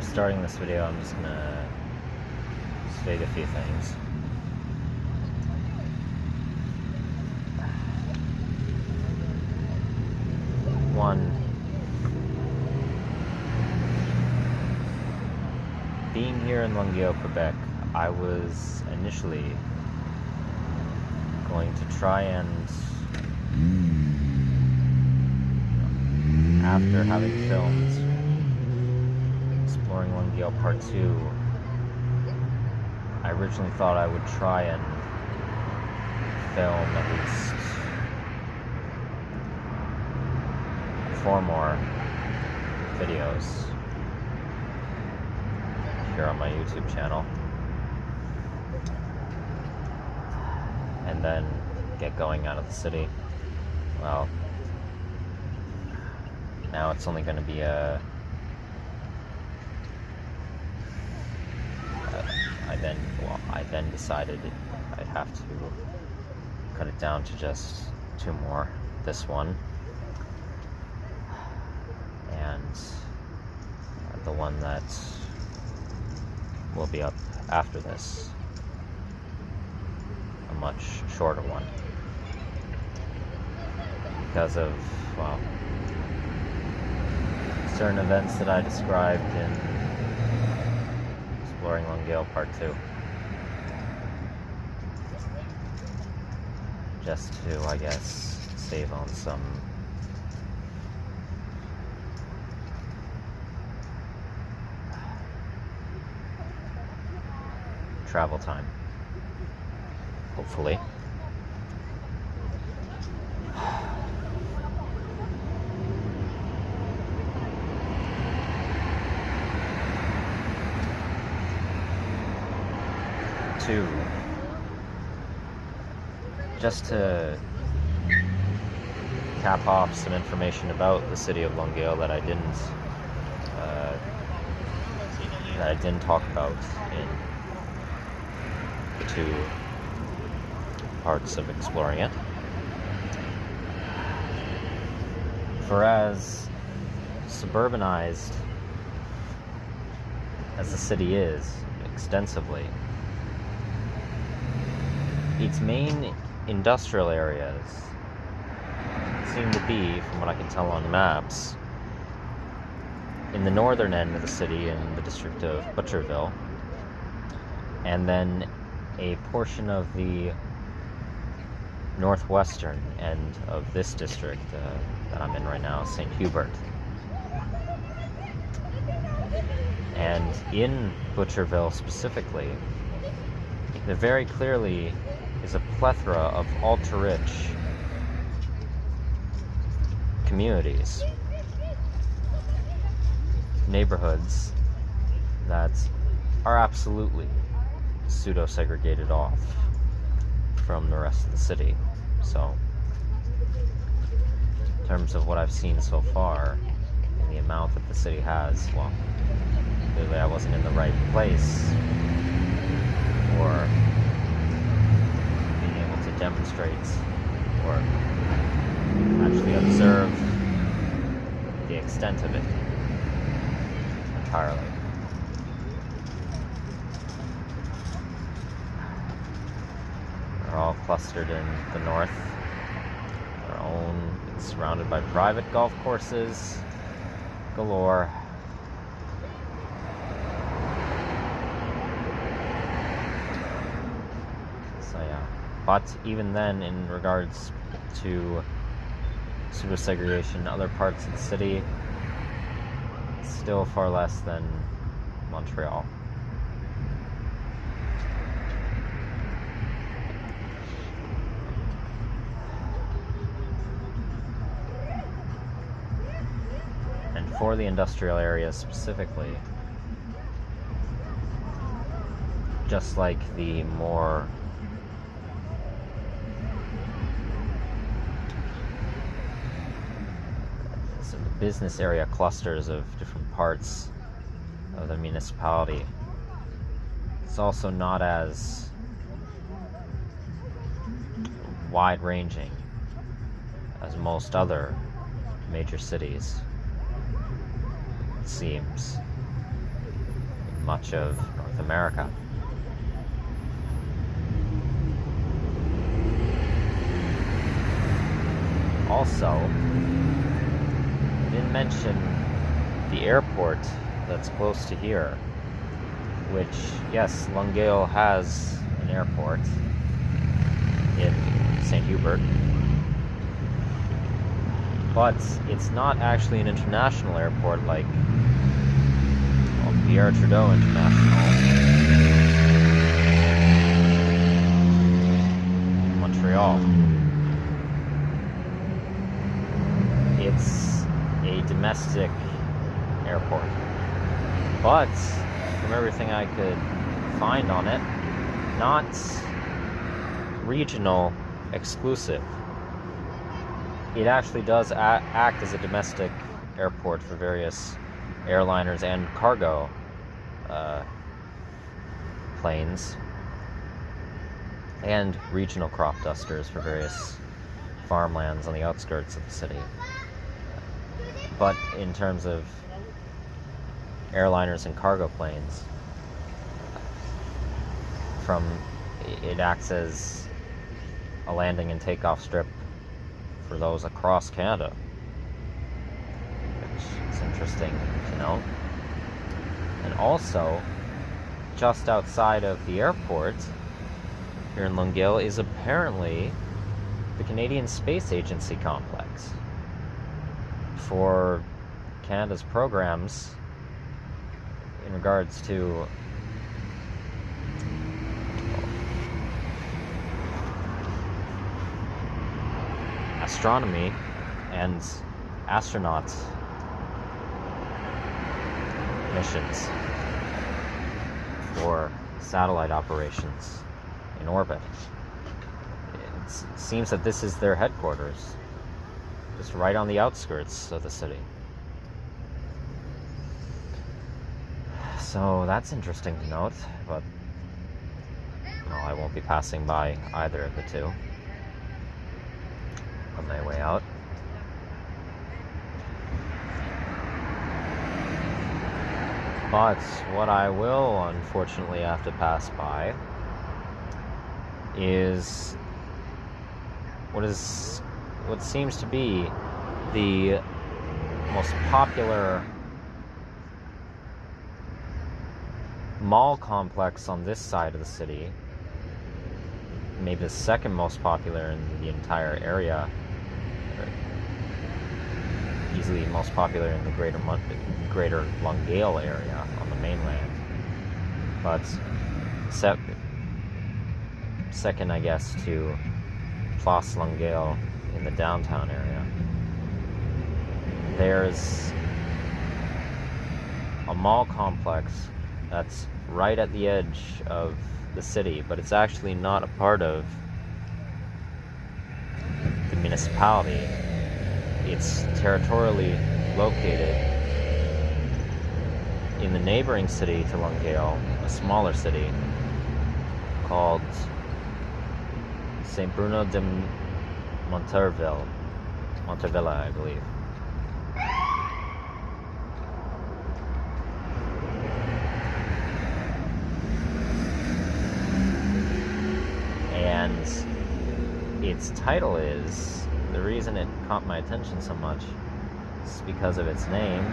starting this video, I'm just gonna state a few things. One, being here in Longueuil, Quebec, I was initially going to try and, after having filmed Exploring Longueuil Part 2, I originally thought I would try and film at least 4 more videos here on my YouTube channel, and then get going out of the city. Well, now it's only going to be I then decided I'd have to cut it down to just 2 more. This one and the one that will be up after this, a much shorter one, because of, well, certain events that I described in Exploring Longueuil Part 2. Just to, I guess, save on some travel time, hopefully. Two, just to cap off some information about the city of Longueuil that I didn't talk about in the 2 parts of exploring it. For as suburbanized as the city is, extensively, its main industrial areas seem to be, from what I can tell on maps, in the northern end of the city in the district of Butcherville, and then a portion of the northwestern end of this district that I'm in right now, St. Hubert. And in Butcherville specifically, there very clearly is a plethora of ultra-rich communities, neighborhoods that are absolutely pseudo-segregated off from the rest of the city. So, in terms of what I've seen so far, and the amount that the city has, well, clearly I wasn't in the right place for being able to demonstrate or actually observe the extent of it entirely. They're all clustered in the north. Their own, it's surrounded by private golf courses galore. So yeah, but even then, in regards to pseudo-segregation, other parts of the city, still far less than Montreal. And for the industrial areas specifically, just like the more business area clusters of different parts of the municipality, it's also not as wide-ranging as most other major cities, it seems. much of North America. Also, I didn't mention the airport that's close to here, which, yes, Longueuil has an airport in St. Hubert, but it's not actually an international airport like Pierre Trudeau International, Montreal. It's a domestic airport, but from everything I could find on it, not regional exclusive. It actually does act as a domestic airport for various airliners and cargo planes, and regional crop dusters for various farmlands on the outskirts of the city. But in terms of airliners and cargo planes, it acts as a landing and takeoff strip for those across Canada, which is interesting to know. And also, just outside of the airport here in Longueuil is apparently the Canadian Space Agency complex for Canada's programs in regards to astronomy and astronaut missions for satellite operations in orbit. It seems that this is their headquarters, just right on the outskirts of the city. So that's interesting to note, but I won't be passing by either of the two on my way out. But what I will unfortunately have to pass by is what seems to be the most popular mall complex on this side of the city, maybe the second most popular in the entire area, easily most popular in the greater Longueuil area on the mainland, but second, I guess, to Place Longueuil in the downtown area. There's a mall complex that's right at the edge of the city, but it's actually not a part of the municipality. It's territorially located in the neighboring city to Longueuil, a smaller city called Saint Bruno de Montarville, I believe. And its title is, the reason it caught my attention so much is because of its name,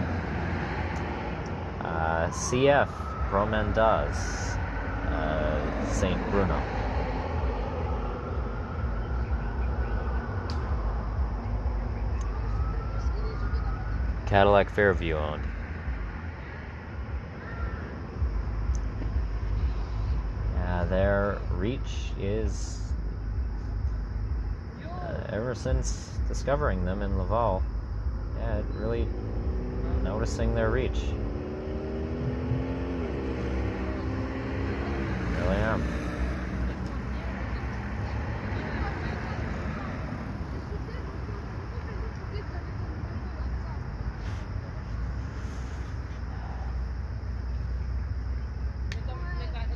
CF Romandaz Saint Bruno. Cadillac Fairview owned. Their reach is, ever since discovering them in Laval, really noticing their reach. Really am.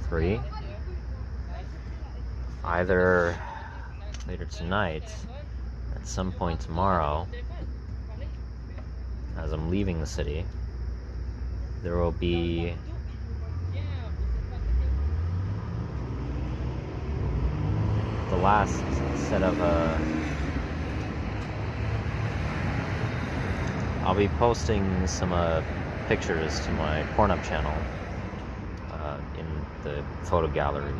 Three. Either later tonight, at some point tomorrow, as I'm leaving the city, there will be the last set of I'll be posting some pictures to my Pornhub channel in the photo gallery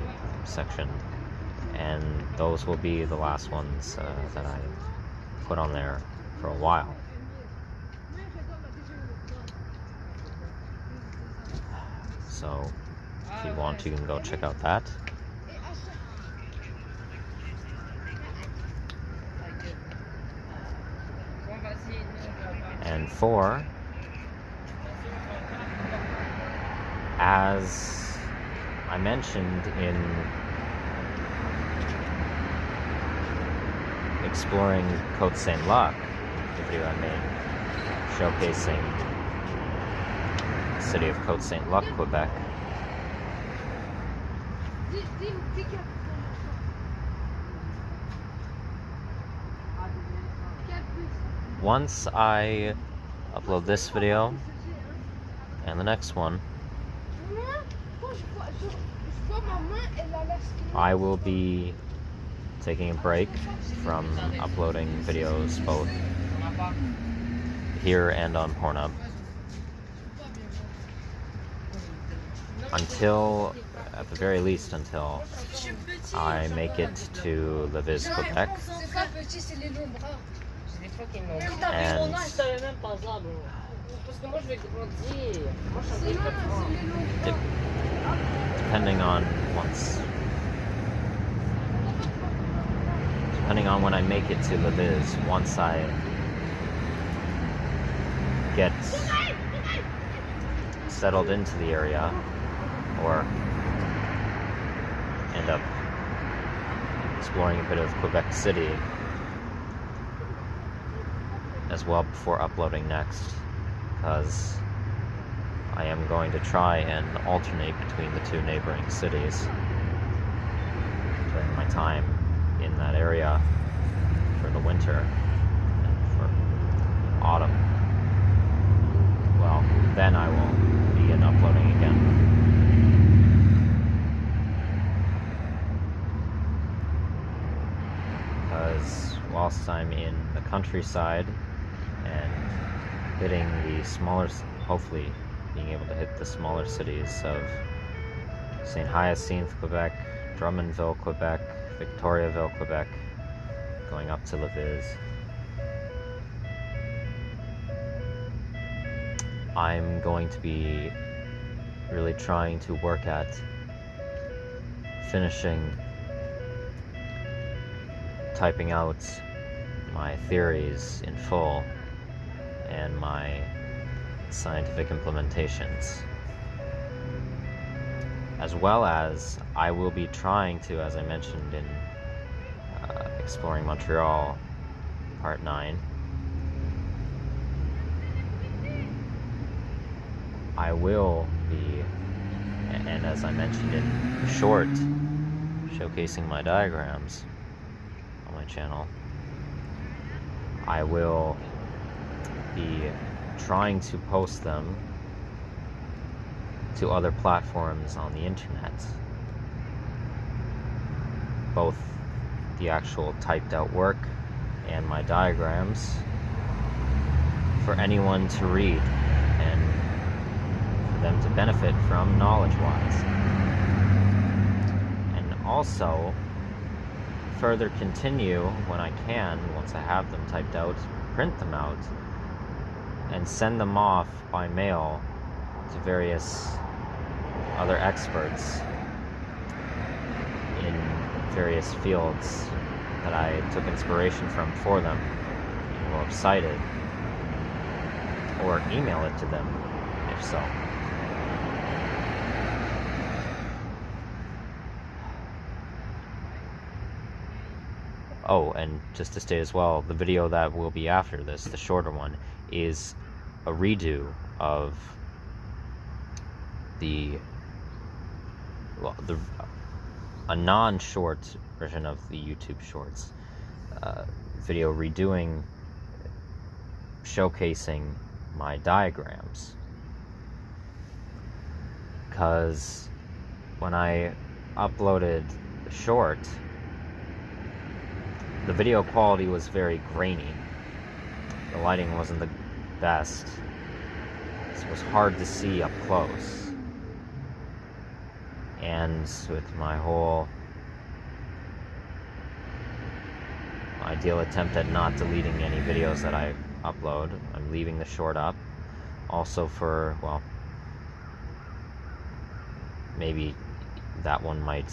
section, and those will be the last ones that I put on there for a while. So if you want, you can go check out that. And 4, as I mentioned in exploring Côte Saint-Luc, the video I made showcasing the city of Côte Saint-Luc, Quebec, once I upload this video and the next one, I will be taking a break from uploading videos both here and on Pornhub until, at the very least, until I make it to Lévis, Quebec. And depending on when I make it to Lévis, once I get settled into the area, or end up exploring a bit of Quebec City as well before uploading next, because I am going to try and alternate between the two neighboring cities during my time in that area for the winter and for autumn. Well, then I will begin uploading again. Because whilst I'm in the countryside and hitting the smaller, hopefully being able to hit the smaller cities of St. Hyacinthe, Quebec, Drummondville, Quebec, Victoriaville, Quebec, going up to Lévis, I'm going to be really trying to work at finishing typing out my theories in full and my scientific implementations, as well as I will be trying to, as I mentioned in Exploring Montreal Part 9, I will be, and as I mentioned in the short showcasing my diagrams on my channel, I will be trying to post them to other platforms on the internet, both the actual typed out work and my diagrams, for anyone to read and for them to benefit from knowledge-wise. And also further continue, when I can, once I have them typed out, print them out and send them off by mail to various other experts in various fields that I took inspiration from for them and will have cited, or email it to them if so. Oh, and just to state as well, the video that will be after this, the shorter one, is a redo of a non-short version of the YouTube Shorts video, redoing, showcasing my diagrams. Because when I uploaded the short, the video quality was very grainy. The lighting wasn't the best. So it was hard to see up close. And with my whole ideal attempt at not deleting any videos that I upload, I'm leaving the short up. Also for, well, maybe that one might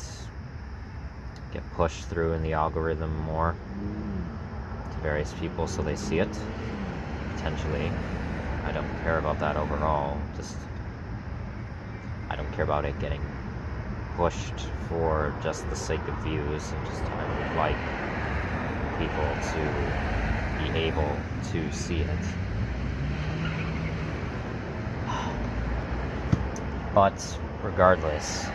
get pushed through in the algorithm more to various people so they see it, potentially. I don't care about that overall, just I don't care about it getting pushed for just the sake of views, and just I would like people to be able to see it. But regardless,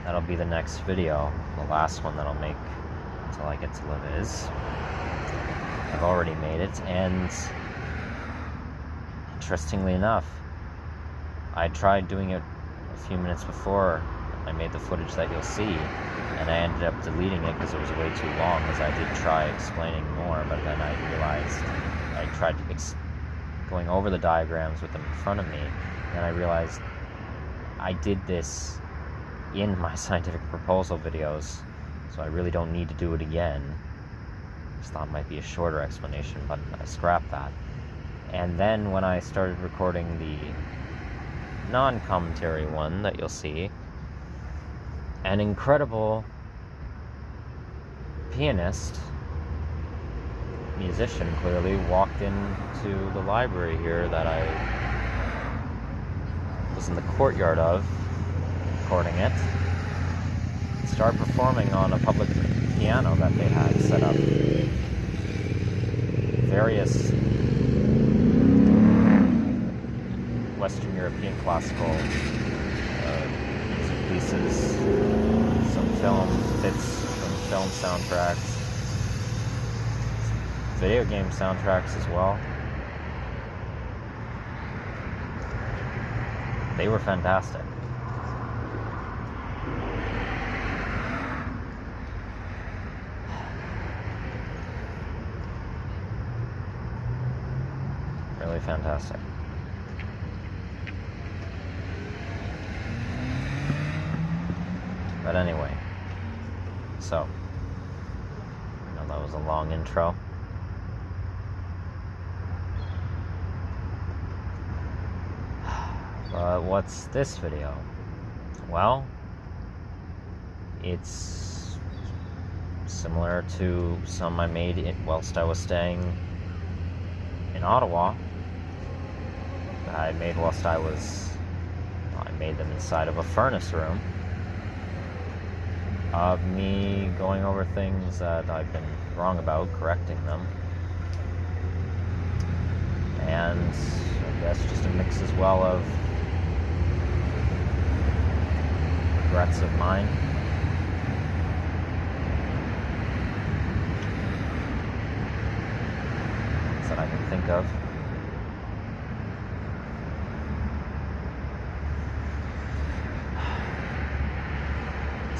that'll be the next video, the last one that I'll make until I get to Liviz. I've already made it, and interestingly enough, I tried doing it a few minutes before I made the footage that you'll see, and I ended up deleting it because it was way too long, because I did try explaining more, but then I realized I tried going over the diagrams with them in front of me, and I realized I did this in my scientific proposal videos, so I really don't need to do it again. Just thought it might be a shorter explanation, but I scrapped that. And then when I started recording the non-commentary one that you'll see, an incredible pianist, musician clearly, walked into the library here that I was in the courtyard of, recording it, started performing on a public piano that they had set up. Various Western European classical music pieces, some film bits from film soundtracks, video game soundtracks as well. They were fantastic. Really fantastic. But anyway, so, I know that was a long intro. But what's this video? Well, it's similar to some I made whilst I was staying in Ottawa. I made them inside of a furnace room of me going over things that I've been wrong about, correcting them. And I guess just a mix as well of regrets of mine. Things that I can think of.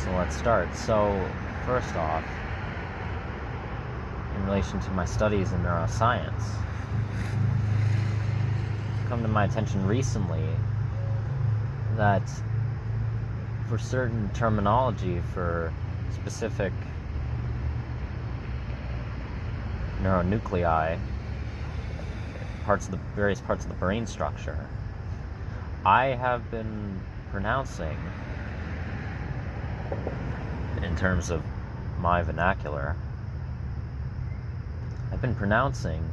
So let's start. So first off, in relation to my studies in neuroscience, it's come to my attention recently that for certain terminology for specific neuronuclei, various parts of the brain structure, I have been pronouncing, in terms of my vernacular, I've been pronouncing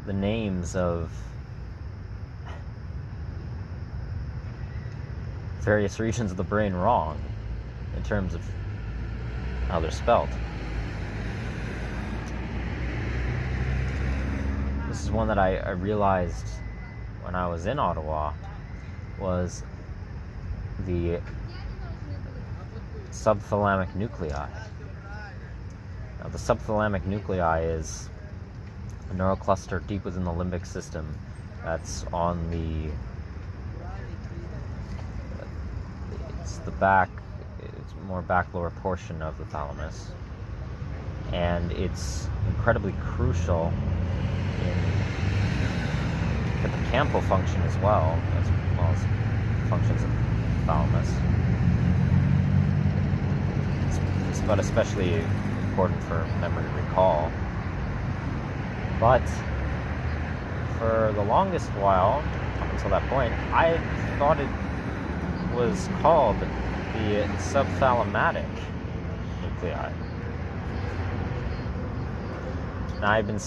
the names of various regions of the brain wrong in terms of how they're spelled. This is one that I realized when I was in Ottawa, was the subthalamic nuclei. Now, the subthalamic nuclei is a neural cluster deep within the limbic system that's on it's more back lower portion of the thalamus. and it's incredibly crucial in hippocampal function as well as functions of the thalamus. But especially important for memory recall. But for the longest while, up until that point, I thought it was called the subthalamatic nuclei. Now I've been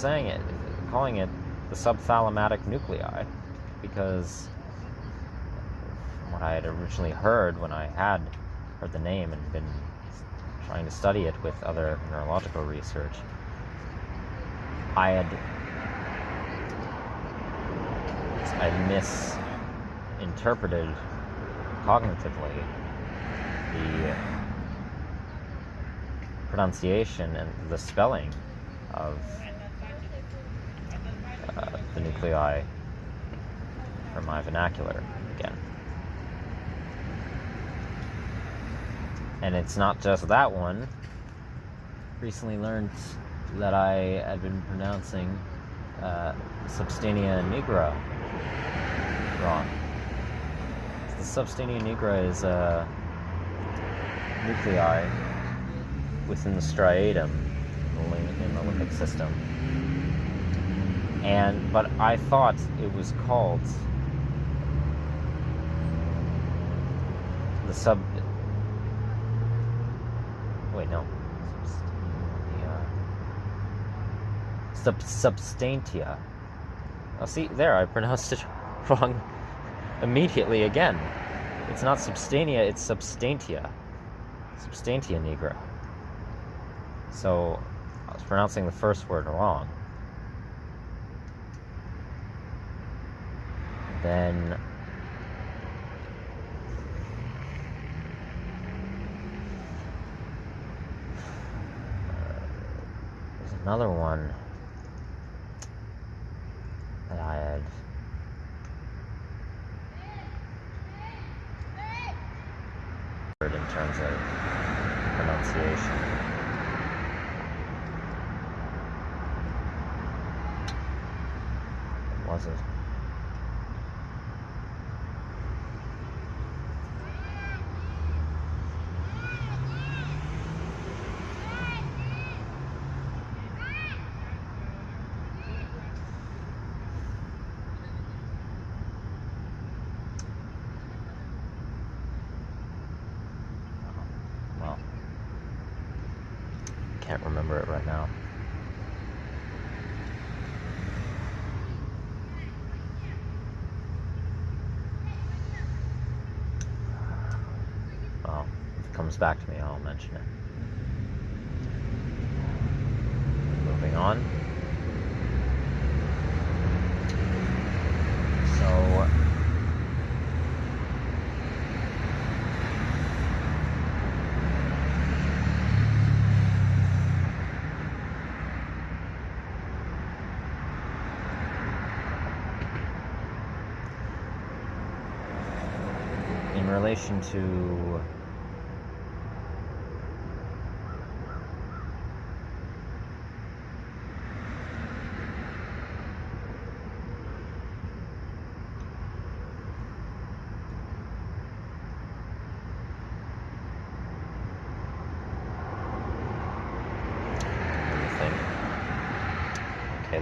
calling it the subthalamatic nuclei because from what I had originally heard when I had heard the name and been trying to study it with other neurological research, I misinterpreted cognitively the pronunciation and the spelling of the nuclei from my vernacular again. And it's not just that one. Recently learned that I had been pronouncing substantia nigra wrong. The substantia nigra is a nuclei within the striatum in the limbic system. But I thought it was called the substantia. Oh, see, there, I pronounced it wrong immediately again. It's not substantia, it's substantia. Substantia nigra. So, I was pronouncing the first word wrong. Then there's another one that I had heard in terms of pronunciation. What was it? Can't remember it right now. Well, if it comes back to me, I'll mention it. Moving on. So, in relation to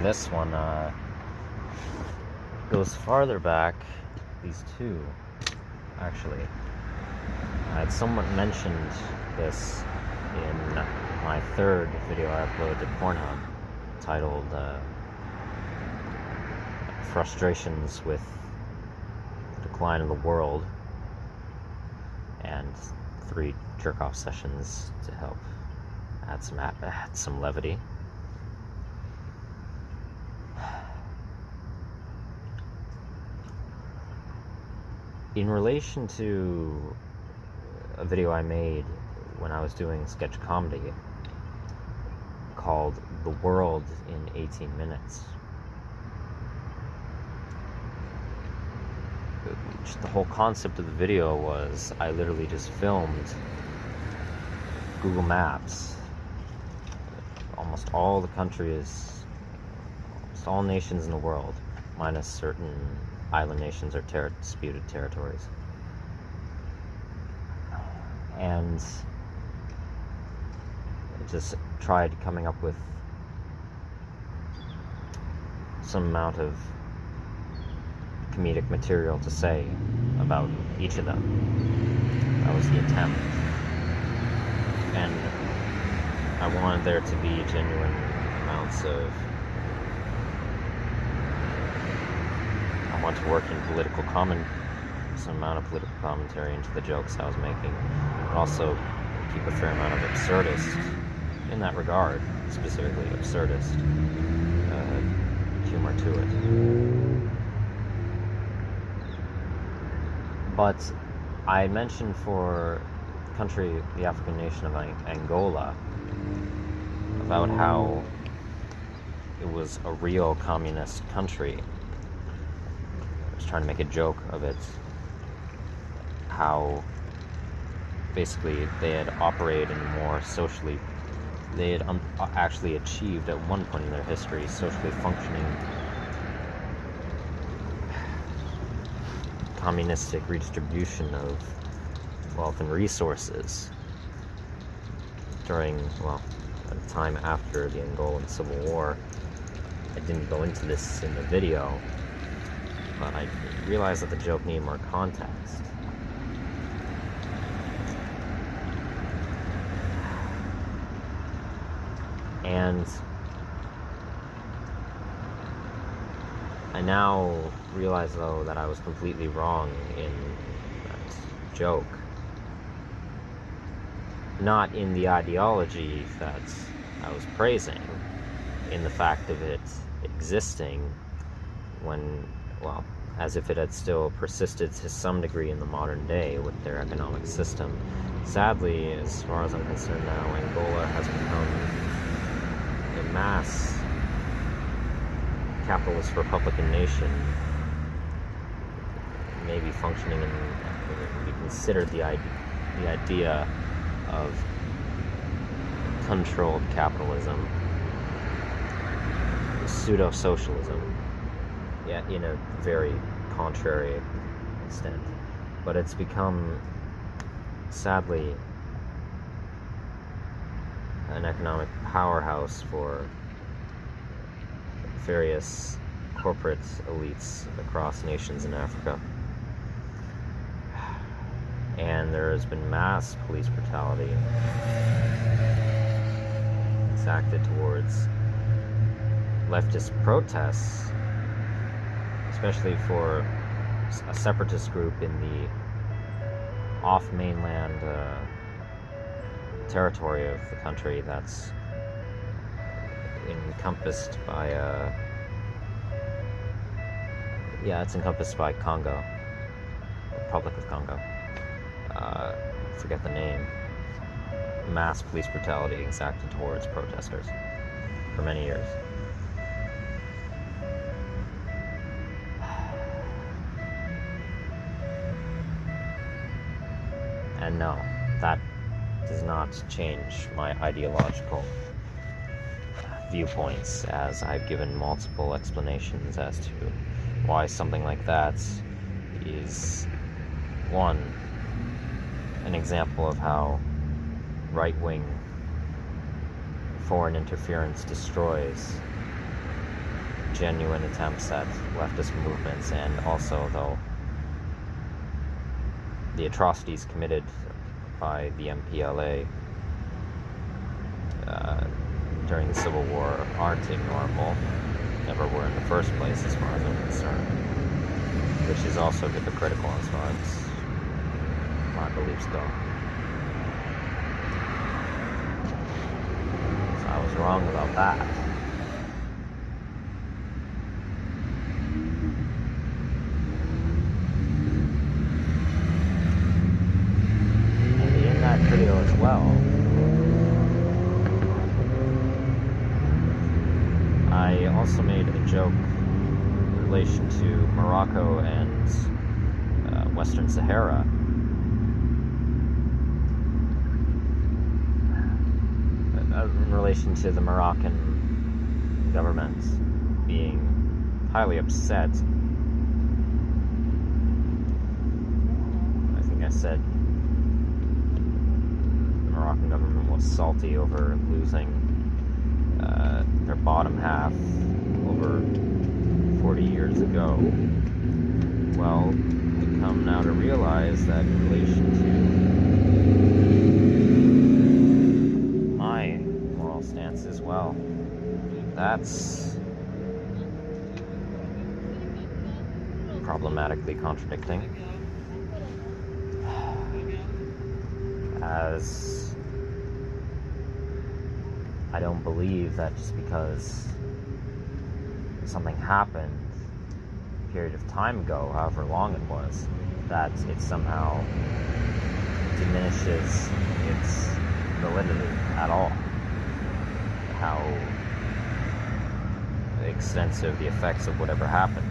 this one goes farther back. These two, actually. I had someone mentioned this in my third video I uploaded to Pornhub, titled Frustrations with the Decline of the World, and 3 jerk-off sessions to help add some levity. In relation to a video I made when I was doing sketch comedy called The World in 18 Minutes, the whole concept of the video was I literally just filmed Google Maps almost all the countries, almost all nations in the world, minus certain island nations or disputed territories. And I just tried coming up with some amount of comedic material to say about each of them. That was the attempt. And I wanted there to be genuine amounts of... I want to work in some amount of political commentary into the jokes I was making, but also keep a fair amount of absurdist, in that regard, specifically absurdist humor to it. But I mentioned for the African nation of Angola, about how it was a real communist country. I was trying to make a joke of it, how basically they had operated in more socially, they had actually achieved at one point in their history socially functioning communistic redistribution of wealth and resources during, at the time after the Angolan Civil War. I didn't go into this in the video, but I realized that the joke needed more context. And I now realize, though, that I was completely wrong in that joke. Not in the ideology that I was praising, in the fact of it existing when, as if it had still persisted to some degree in the modern day with their economic system. Sadly, as far as I'm concerned now, Angola has become a mass capitalist republican nation, maybe functioning in, we considered the idea of controlled capitalism, pseudo-socialism, in a very contrary extent. But it's become, sadly, an economic powerhouse for various corporate elites across nations in Africa. And there has been mass police brutality exacted towards leftist protests, especially for a separatist group in the off-mainland territory of the country that's encompassed by it's encompassed by Congo, Republic of Congo. Forget the name. Mass police brutality exacted towards protesters for many years. And no, that does not change my ideological viewpoints, as I've given multiple explanations as to why something like that is, one, an example of how right-wing foreign interference destroys genuine attempts at leftist movements, and also, though, the atrocities committed by the MPLA during the Civil War aren't ignorable, never were in the first place as far as I'm concerned, which is also hypocritical as far as my beliefs go. So I was wrong about that. And in that video as well, I also made a joke in relation to Morocco and Western Sahara. in relation to the Moroccan government being highly upset. I think I said the Moroccan government was salty over losing their bottom half over 40 years ago. Well, we come now to realize that in relation to my moral stance as well, that's problematically contradicting, as I don't believe that just because something happened a period of time ago, however long it was, that it somehow diminishes its validity at all. How extensive the effects of whatever happened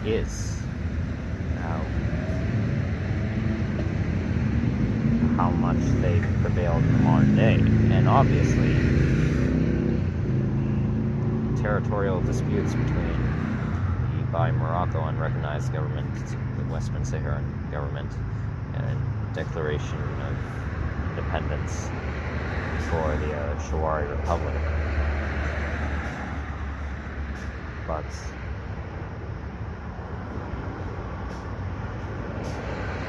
is. How much they prevailed in the modern day. And obviously, territorial disputes between the by Morocco unrecognized government, the Western Saharan government, and declaration of independence for the Shawari Republic. But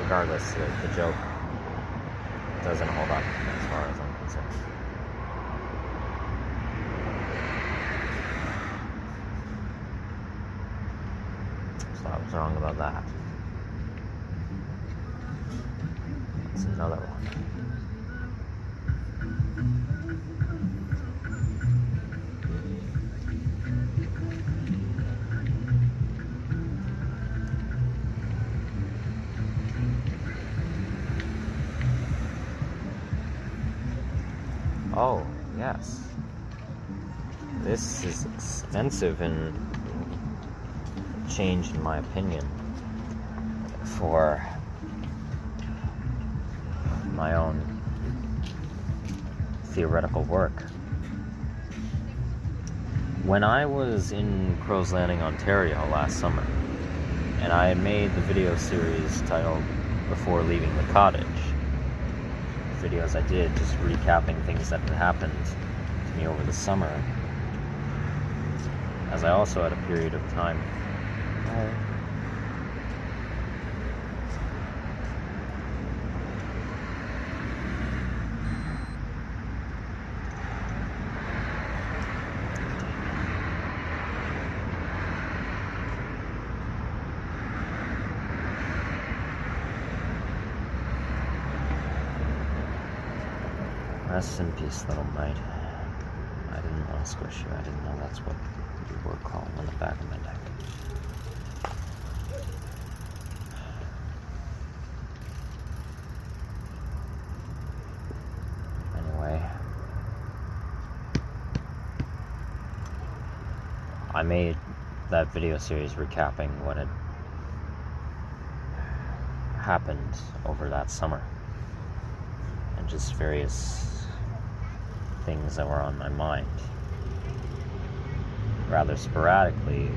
regardless, the joke doesn't hold up as far as I'm concerned. So I was wrong about that. That's another one. Oh, yes. This is extensive in change, in my opinion, for my own theoretical work. When I was in Crow's Landing, Ontario last summer, and I had made the video series titled Before Leaving the Cottage, videos I did just recapping things that had happened to me over the summer, as I also had a period of time Rest in peace, little mate. I didn't want to squish you. I didn't know that's what you were calling on the back of my neck. Anyway, I made that video series recapping what had happened over that summer, and just various things that were on my mind, rather sporadically,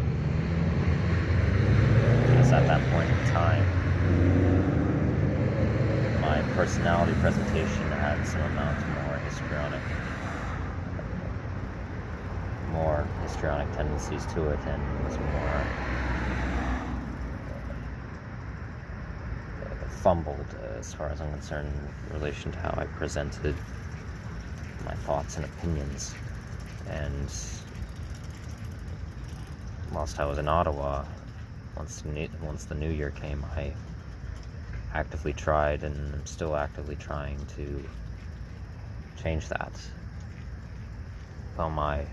because at that point in time, my personality presentation had some amount of more histrionic tendencies to it, and was more fumbled as far as I'm concerned in relation to how I presented my thoughts and opinions. And whilst I was in Ottawa, once the new year came, I actively tried, and I'm still actively trying to change that about my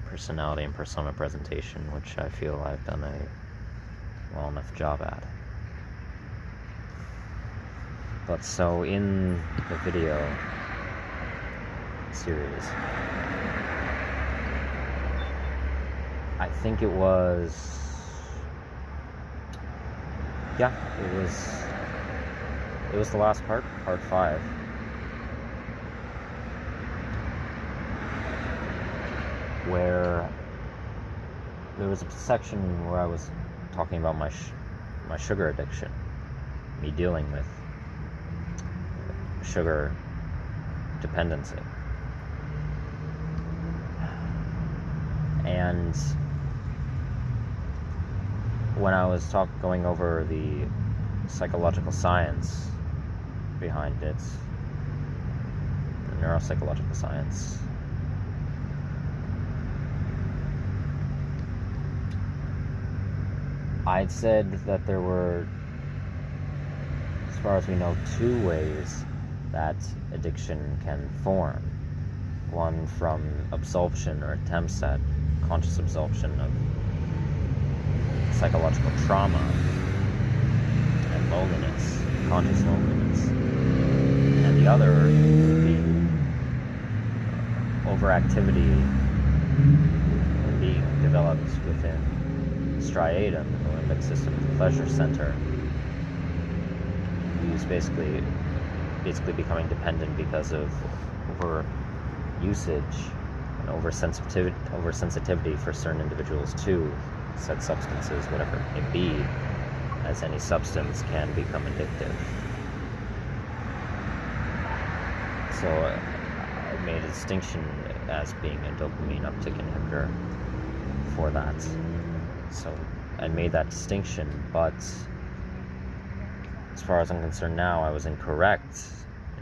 personality and persona presentation, which I feel I've done a well enough job at. But so in the video series, I think it was, it was the last part 5, where there was a section where I was talking about my sugar addiction, me dealing with sugar dependency. And when I was going over the psychological science behind it, the neuropsychological science, I'd said that there were, as far as we know, 2 ways that addiction can form. One from absorption or attempts at conscious absorption of psychological trauma and loneliness, conscious loneliness. And the other would be overactivity being developed within striatum, the limbic system, the pleasure center. Who's basically becoming dependent because of over usage and oversensitivity for certain individuals to said substances, whatever it may be, as any substance can become addictive. So I made a distinction as being a dopamine uptick inhibitor for that. So I made that distinction, but as far as I'm concerned now, I was incorrect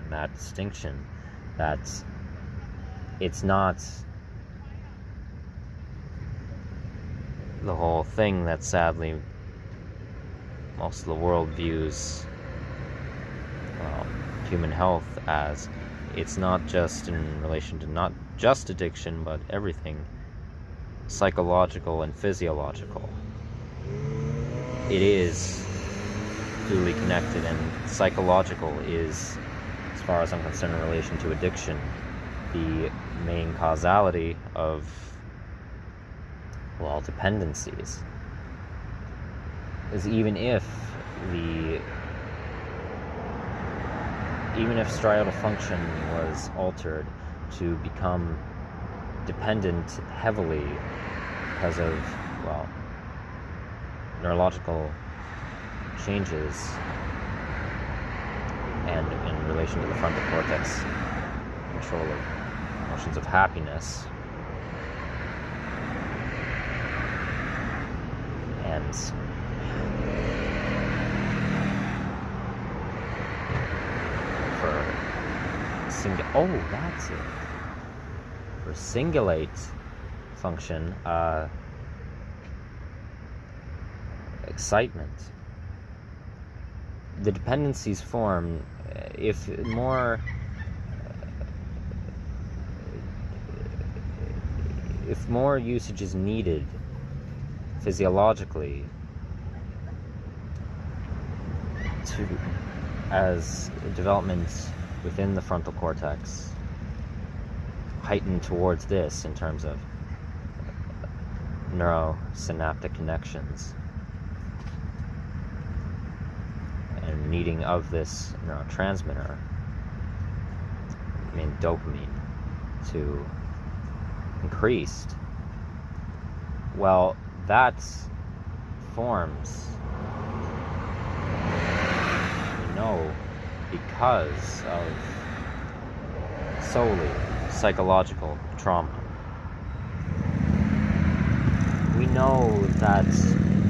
in that distinction, that it's not the whole thing that sadly most of the world views human health as. It's not just in relation to not just addiction, but everything psychological and physiological. It is duly connected, and psychological is, as far as I'm concerned, in relation to addiction, the main causality of, well, dependencies. Is even if striatal function was altered to become dependent heavily because of, well, neurological changes and in relation to the frontal cortex control of emotions of happiness, and that's it. For cingulate function, excitement. The dependencies form if more usage is needed physiologically as development within the frontal cortex heightened towards this in terms of neurosynaptic connections and needing of this neurotransmitter, I mean dopamine, to increased, well, that forms, we know, because of solely psychological trauma. We know that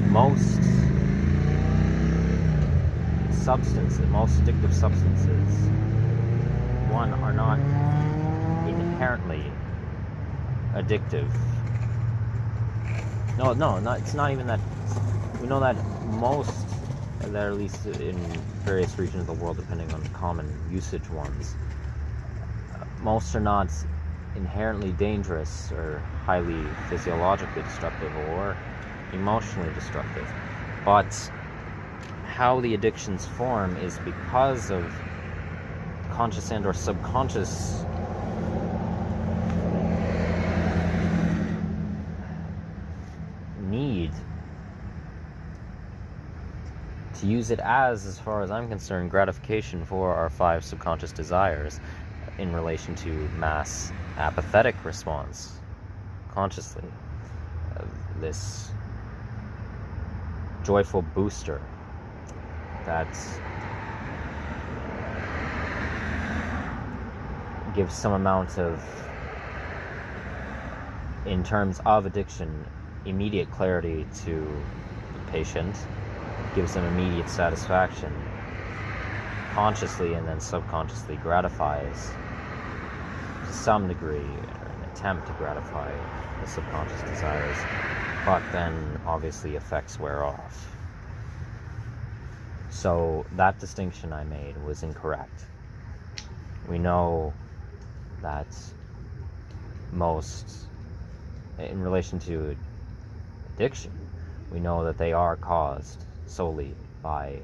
most addictive substances, one, are not inherently addictive. It's not even that. We know that most, that at least in various regions of the world, depending on common usage ones, most are not inherently dangerous or highly physiologically destructive or emotionally destructive. But how the addictions form is because of conscious and or subconscious need to use it as far as I'm concerned, gratification for our 5 subconscious desires in relation to mass apathetic response subconsciously. This joyful booster that gives some amount of, in terms of addiction, immediate clarity to the patient, gives them immediate satisfaction, consciously and then subconsciously gratifies to some degree, or an attempt to gratify the subconscious desires, but then obviously effects wear off. So that distinction I made was incorrect. We know that most, in relation to addiction, we know that they are caused solely by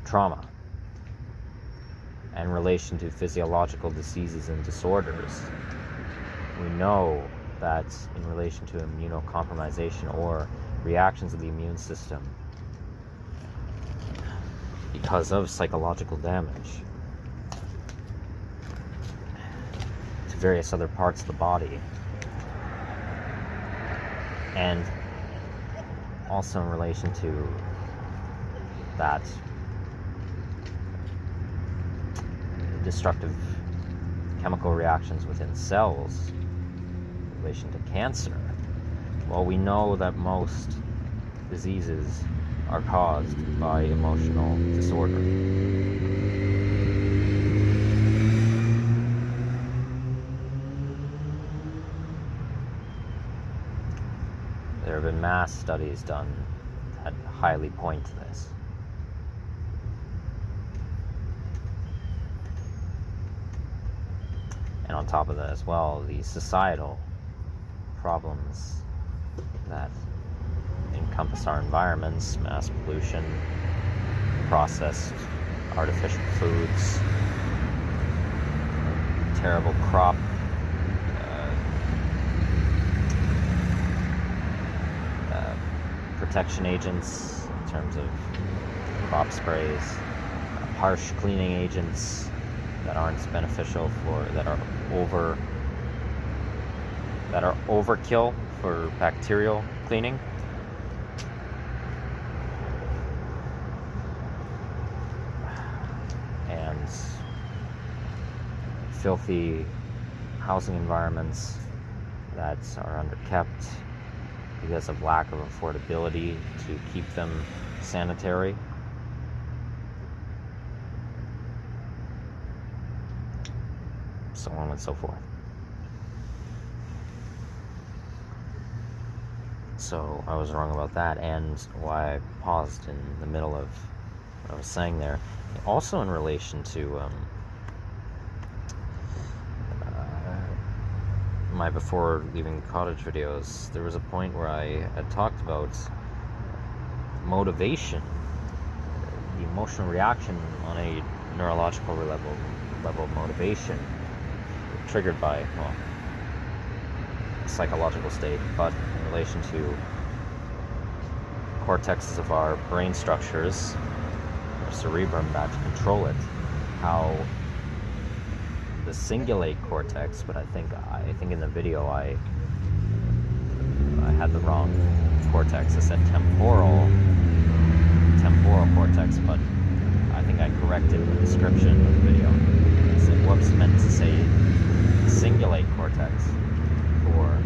trauma. And in relation to physiological diseases and disorders, we know that in relation to immunocompromisation or reactions of the immune system because of psychological damage to various other parts of the body, and also in relation to that destructive chemical reactions within cells in relation to cancer. Well, we know that most diseases are caused by emotional disorder. There have been mass studies done that highly point to this. And on top of that as well, the societal problems that encompass our environments, mass pollution, processed artificial foods, terrible crop protection agents in terms of crop sprays, harsh cleaning agents that aren't beneficial that are overkill for bacterial cleaning. And filthy housing environments that are underkept because of lack of affordability to keep them sanitary. So on and so forth. So I was wrong about that, and why I paused in the middle of what I was saying there. Also in relation to my before leaving cottage videos, there was a point where I had talked about motivation, the emotional reaction on a neurological level of motivation, triggered by, well, psychological state, but in relation to cortexes of our brain structures, our cerebrum that control it, how the cingulate cortex, but I think in the video I had the wrong cortex. I said temporal cortex, but I think I corrected the description of the video. I said, whoops, meant to say cingulate cortex for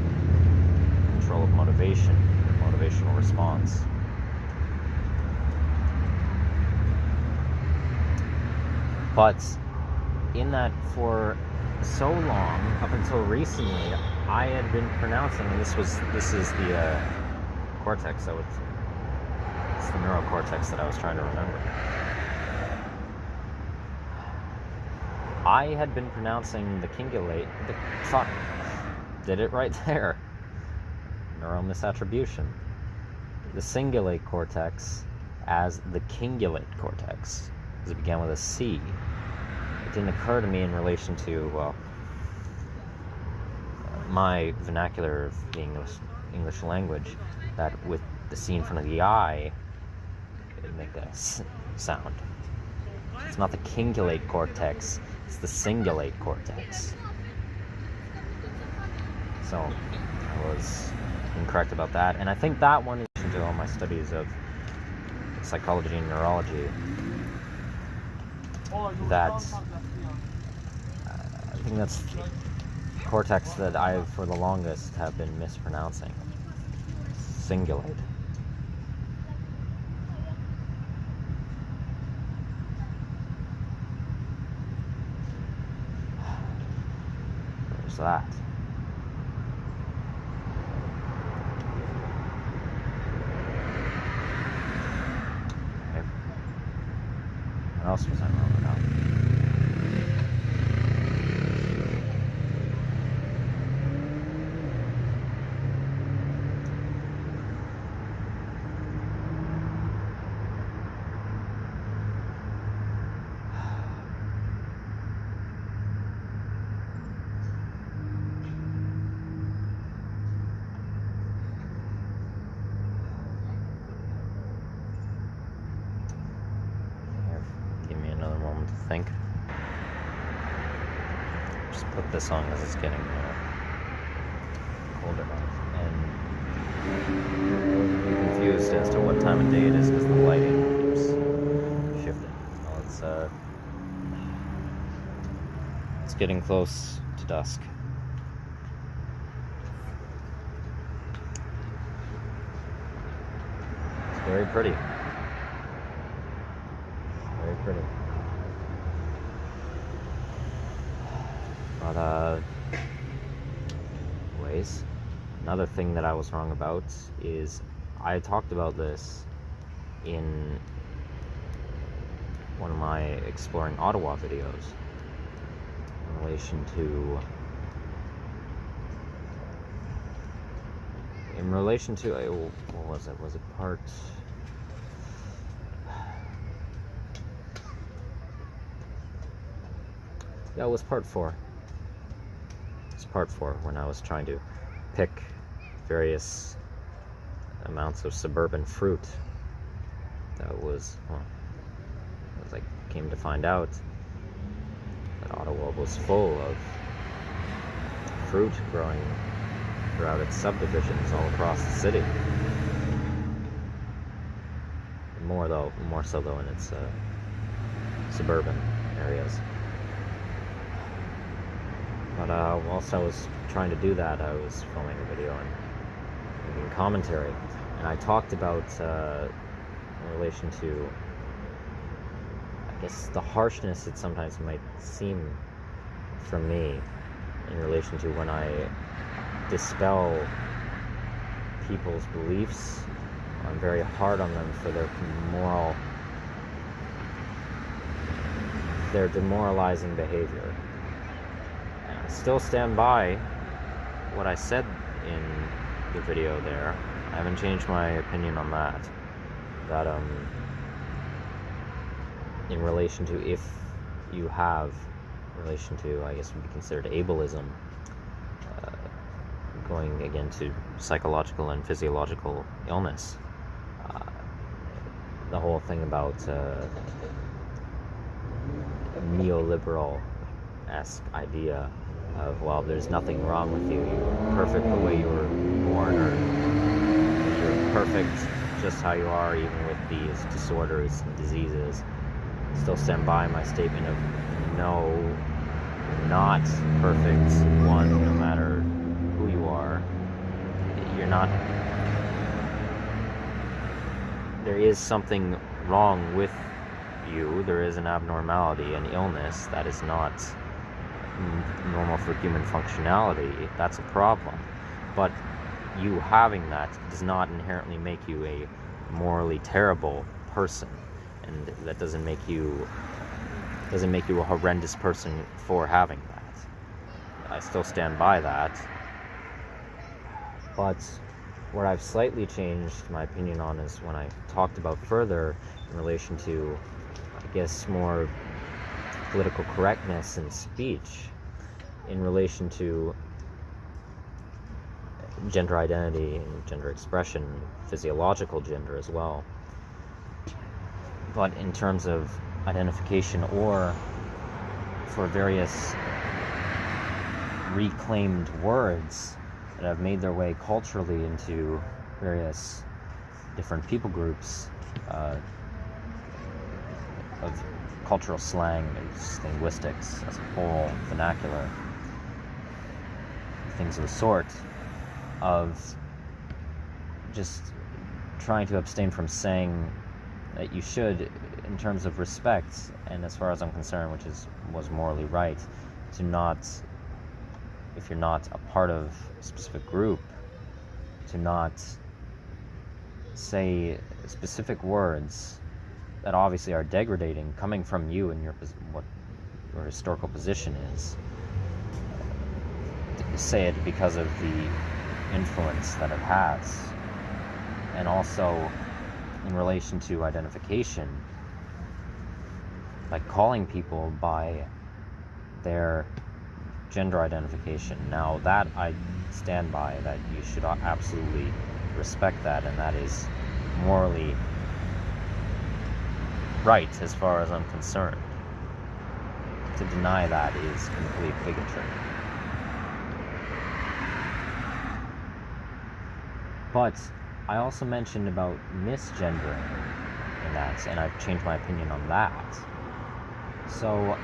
control of motivation, motivational response. But in that, for so long, up until recently, I had been pronouncing, and this is the cortex it's the neurocortex that I was trying to remember. I had been pronouncing the cingulate, did it right there. Neural misattribution. The cingulate cortex as the cingulate cortex, because it began with a C. It didn't occur to me in relation to, well, my vernacular of the English language, that with the C in front of the I, it would make a sound. It's not the cingulate cortex, it's the cingulate cortex. So I was incorrect about that. And I think that one is into all my studies of psychology and neurology. That I think that's the cortex that I, for the longest, have been mispronouncing. Cingulate. There's that. Okay. What else was I wrong about? Give me another moment to think. Just put this on as it's getting colder now. And I'm confused as to what time of day it is because the lighting keeps shifting. Well, it's getting close to dusk. It's very pretty. Very pretty. But, anyways, another thing that I was wrong about is I talked about this in one of my Exploring Ottawa videos in relation to what was it? Was it part? Yeah, it was part 4. It's part 4 when I was trying to pick various amounts of suburban fruit. That was, well, as I came to find out, that Ottawa was full of fruit growing throughout its subdivisions all across the city. More so though in its suburban areas. But whilst I was trying to do that, I was filming a video and making commentary, and I talked about in relation to, I guess, the harshness it sometimes might seem from me in relation to when I dispel people's beliefs. I'm very hard on them for their demoralizing behavior. And I still stand by what I said in the video there. I haven't changed my opinion on that. That in relation to, if you have relation to, I guess would be considered ableism, going again to psychological and physiological illness. The whole thing about neoliberal-esque idea of, well, there's nothing wrong with you, you're perfect the way you were born, or you're perfect just how you are, even with these disorders and diseases. Still stand by my statement of, no, you're not perfect, one, no matter who you are. You're not. There is something wrong with you. There is an abnormality, an illness that is not normal for human functionality. That's a problem. But you having that does not inherently make you a morally terrible person, and that doesn't make you a horrendous person for having that. I still stand by that. But what I've slightly changed my opinion on is when I talked about further in relation to, I guess, more political correctness in speech, in relation to gender identity and gender expression, physiological gender as well. But in terms of identification, or for various reclaimed words that have made their way culturally into various different people groups of cultural slang, linguistics as a whole, vernacular, things of the sort, of just trying to abstain from saying that you should, in terms of respect, and as far as I'm concerned, was morally right, to not, if you're not a part of a specific group, to not say specific words that obviously are degrading coming from you and what your historical position is. Say it because of the influence that it has, and also in relation to identification, like calling people by their gender identification. Now that I stand by, that you should absolutely respect that, and that is morally right as far as I'm concerned. To deny that is complete bigotry. But I also mentioned about misgendering in that, and I've changed my opinion on that. So,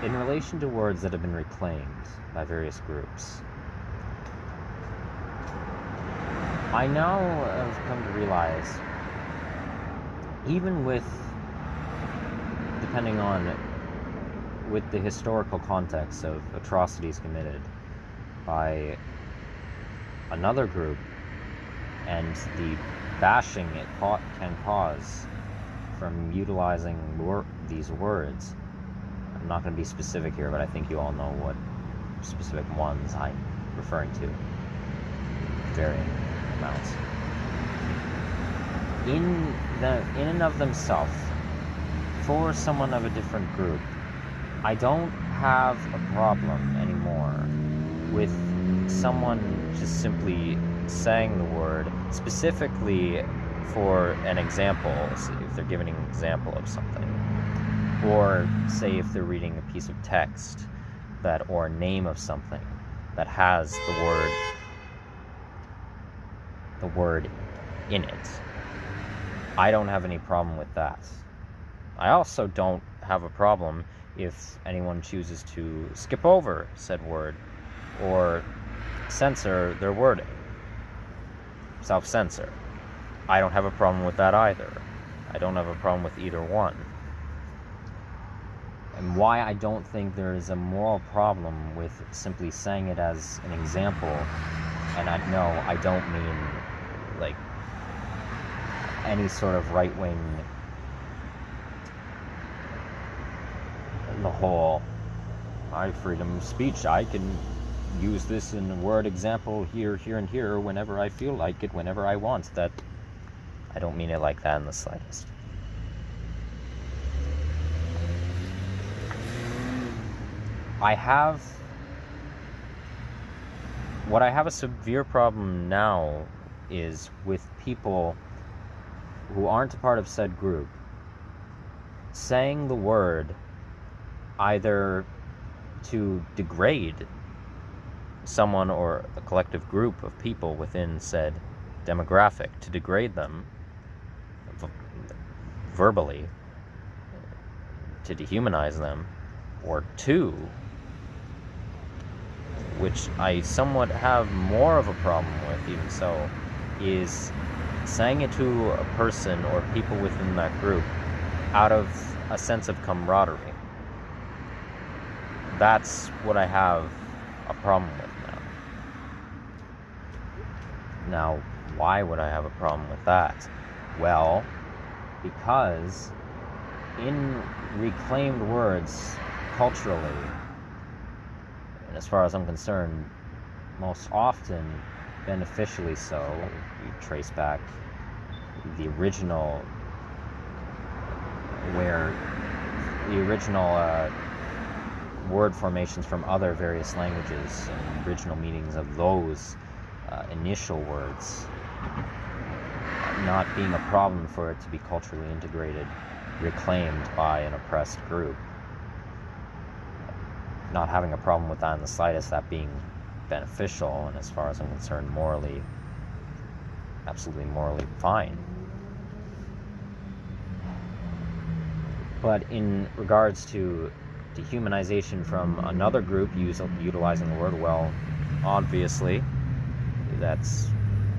in relation to words that have been reclaimed by various groups, I now have come to realize, even depending on with the historical context of atrocities committed by another group, and the bashing it can cause from utilizing these words. I'm not going to be specific here, but I think you all know what specific ones I'm referring to. Varying amounts. In and of themselves, for someone of a different group, I don't have a problem anymore with someone just simply saying the word specifically for an example, if they're giving an example of something, or say if they're reading a piece of text or a name of something that has the word in it. I don't have any problem with that. I also don't have a problem if anyone chooses to skip over said word or censor their wording. Self-censor. I don't have a problem with that either. I don't have a problem with either one. And why I don't think there is a moral problem with simply saying it as an example, and I don't mean like any sort of right-wing, the whole freedom of speech, I can use this in a word example here, and here, whenever I feel like it, whenever I want. That I don't mean it like that in the slightest. What I have a severe problem now is with people who aren't a part of said group saying the word either to degrade someone or a collective group of people within said demographic, to degrade them verbally, to dehumanize them, or two, which I somewhat have more of a problem with, even so, is saying it to a person or people within that group out of a sense of camaraderie. That's what I have a problem with now. Now, why would I have a problem with that? Well, because in reclaimed words culturally, and as far as I'm concerned, most often beneficially so, if you trace back the original word formations from other various languages and original meanings of those initial words, not being a problem for it to be culturally integrated, reclaimed by an oppressed group. Not having a problem with that in the slightest, that being beneficial, and as far as I'm concerned, morally, absolutely morally fine. But in regards to dehumanization from another group utilizing the word, well, obviously, that's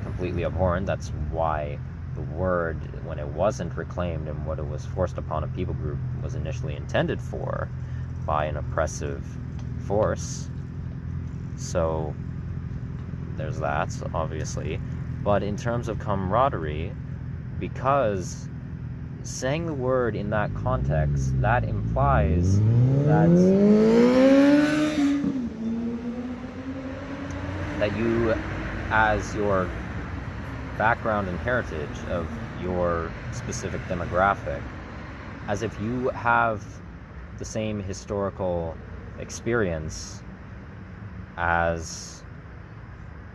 completely abhorrent. That's why the word, when it wasn't reclaimed and what it was forced upon a people group, was initially intended for by an oppressive force. So there's that, obviously. But in terms of camaraderie, because saying the word in that context, that implies that you, as your background and heritage of your specific demographic, as if you have the same historical experience as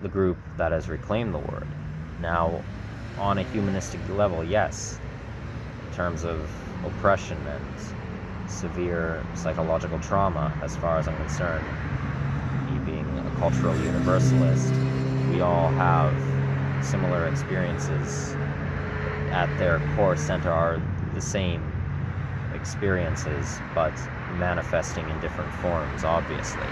the group that has reclaimed the word. Now, on a humanistic level, yes, in terms of oppression and severe psychological trauma, as far as I'm concerned, me being a cultural universalist, we all have similar experiences. At their core center are the same experiences, but manifesting in different forms, obviously.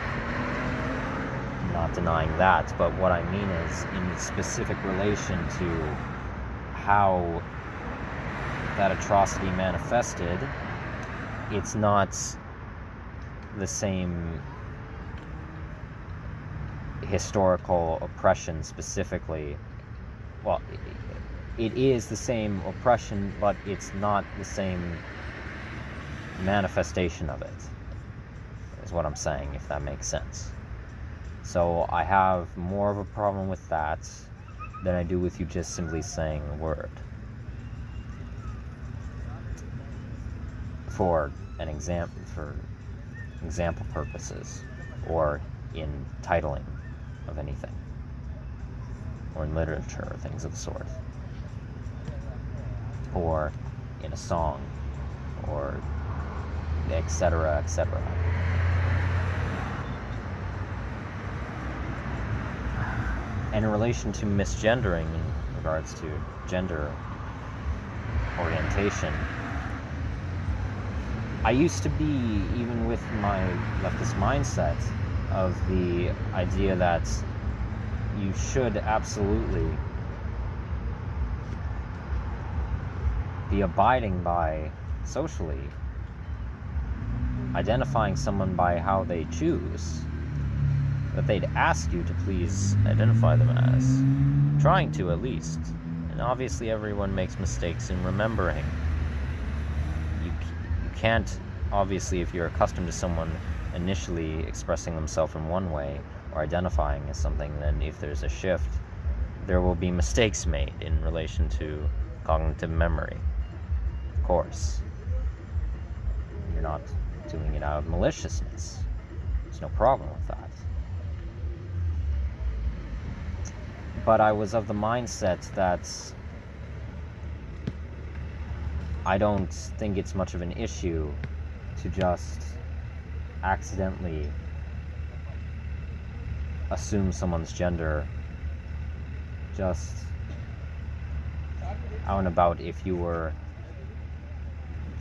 I'm not denying that, but what I mean is, in specific relation to how that atrocity manifested, it's not the same historical oppression specifically. Well, it is the same oppression, but it's not the same manifestation of it, is what I'm saying, if that makes sense. So I have more of a problem with that than I do with you just simply saying the word. For example purposes, or in titling of anything, or in literature, or things of the sort, or in a song, or etc., etc. And in relation to misgendering, in regards to gender orientation, I used to be, even with my leftist mindset, of the idea that you should absolutely be abiding by, socially, identifying someone by how they choose, that they'd ask you to please identify them as, trying to at least. And obviously everyone makes mistakes in remembering. You can't, obviously, if you're accustomed to someone initially expressing themselves in one way or identifying as something, then if there's a shift, there will be mistakes made in relation to cognitive memory. Of course. You're not doing it out of maliciousness. There's no problem with that. But I was of the mindset that I don't think it's much of an issue to just accidentally assume someone's gender just out and about. If you were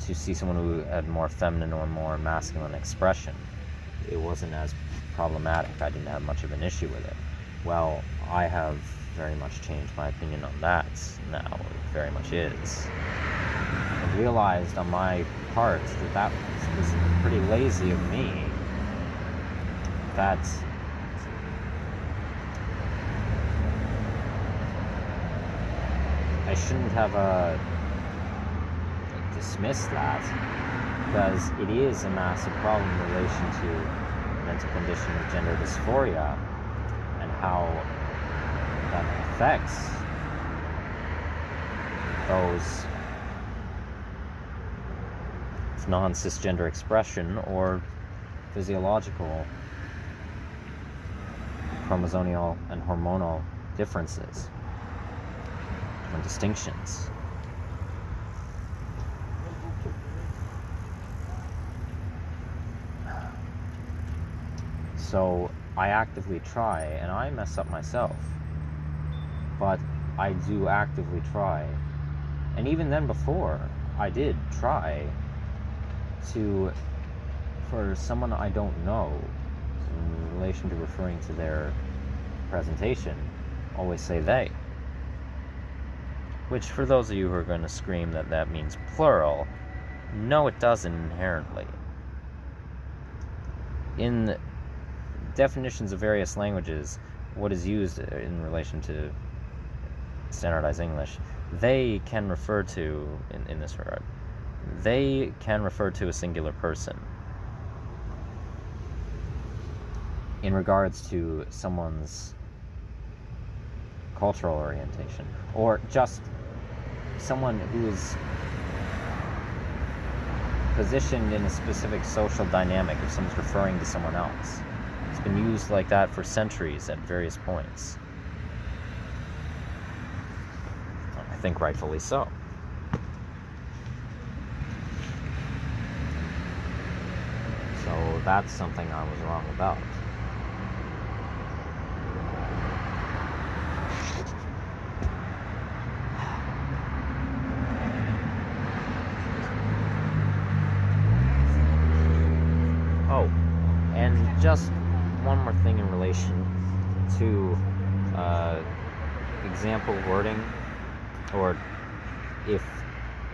to see someone who had more feminine or more masculine expression, it wasn't as problematic. I didn't have much of an issue with it. Well, I have very much changed my opinion on that now. It very much is. I realized on my part that was pretty lazy of me. That I shouldn't have dismissed that, because it is a massive problem in relation to mental condition of gender dysphoria and how that affects those non-cisgender expression or physiological, chromosomal and hormonal differences and distinctions. So I actively try, and I mess up myself. But I do actively try. And even then before, I did try to, for someone I don't know, in relation to referring to their presentation, always say they. Which, for those of you who are going to scream that that means plural, no, it doesn't inherently. In definitions of various languages, what is used in relation to standardized English, they can refer to, in this regard, they can refer to a singular person in regards to someone's cultural orientation, or just someone who is positioned in a specific social dynamic if someone's referring to someone else. It's been used like that for centuries at various points. I think rightfully so. So that's something I was wrong about. Oh, and just one more thing in relation to example wording, or if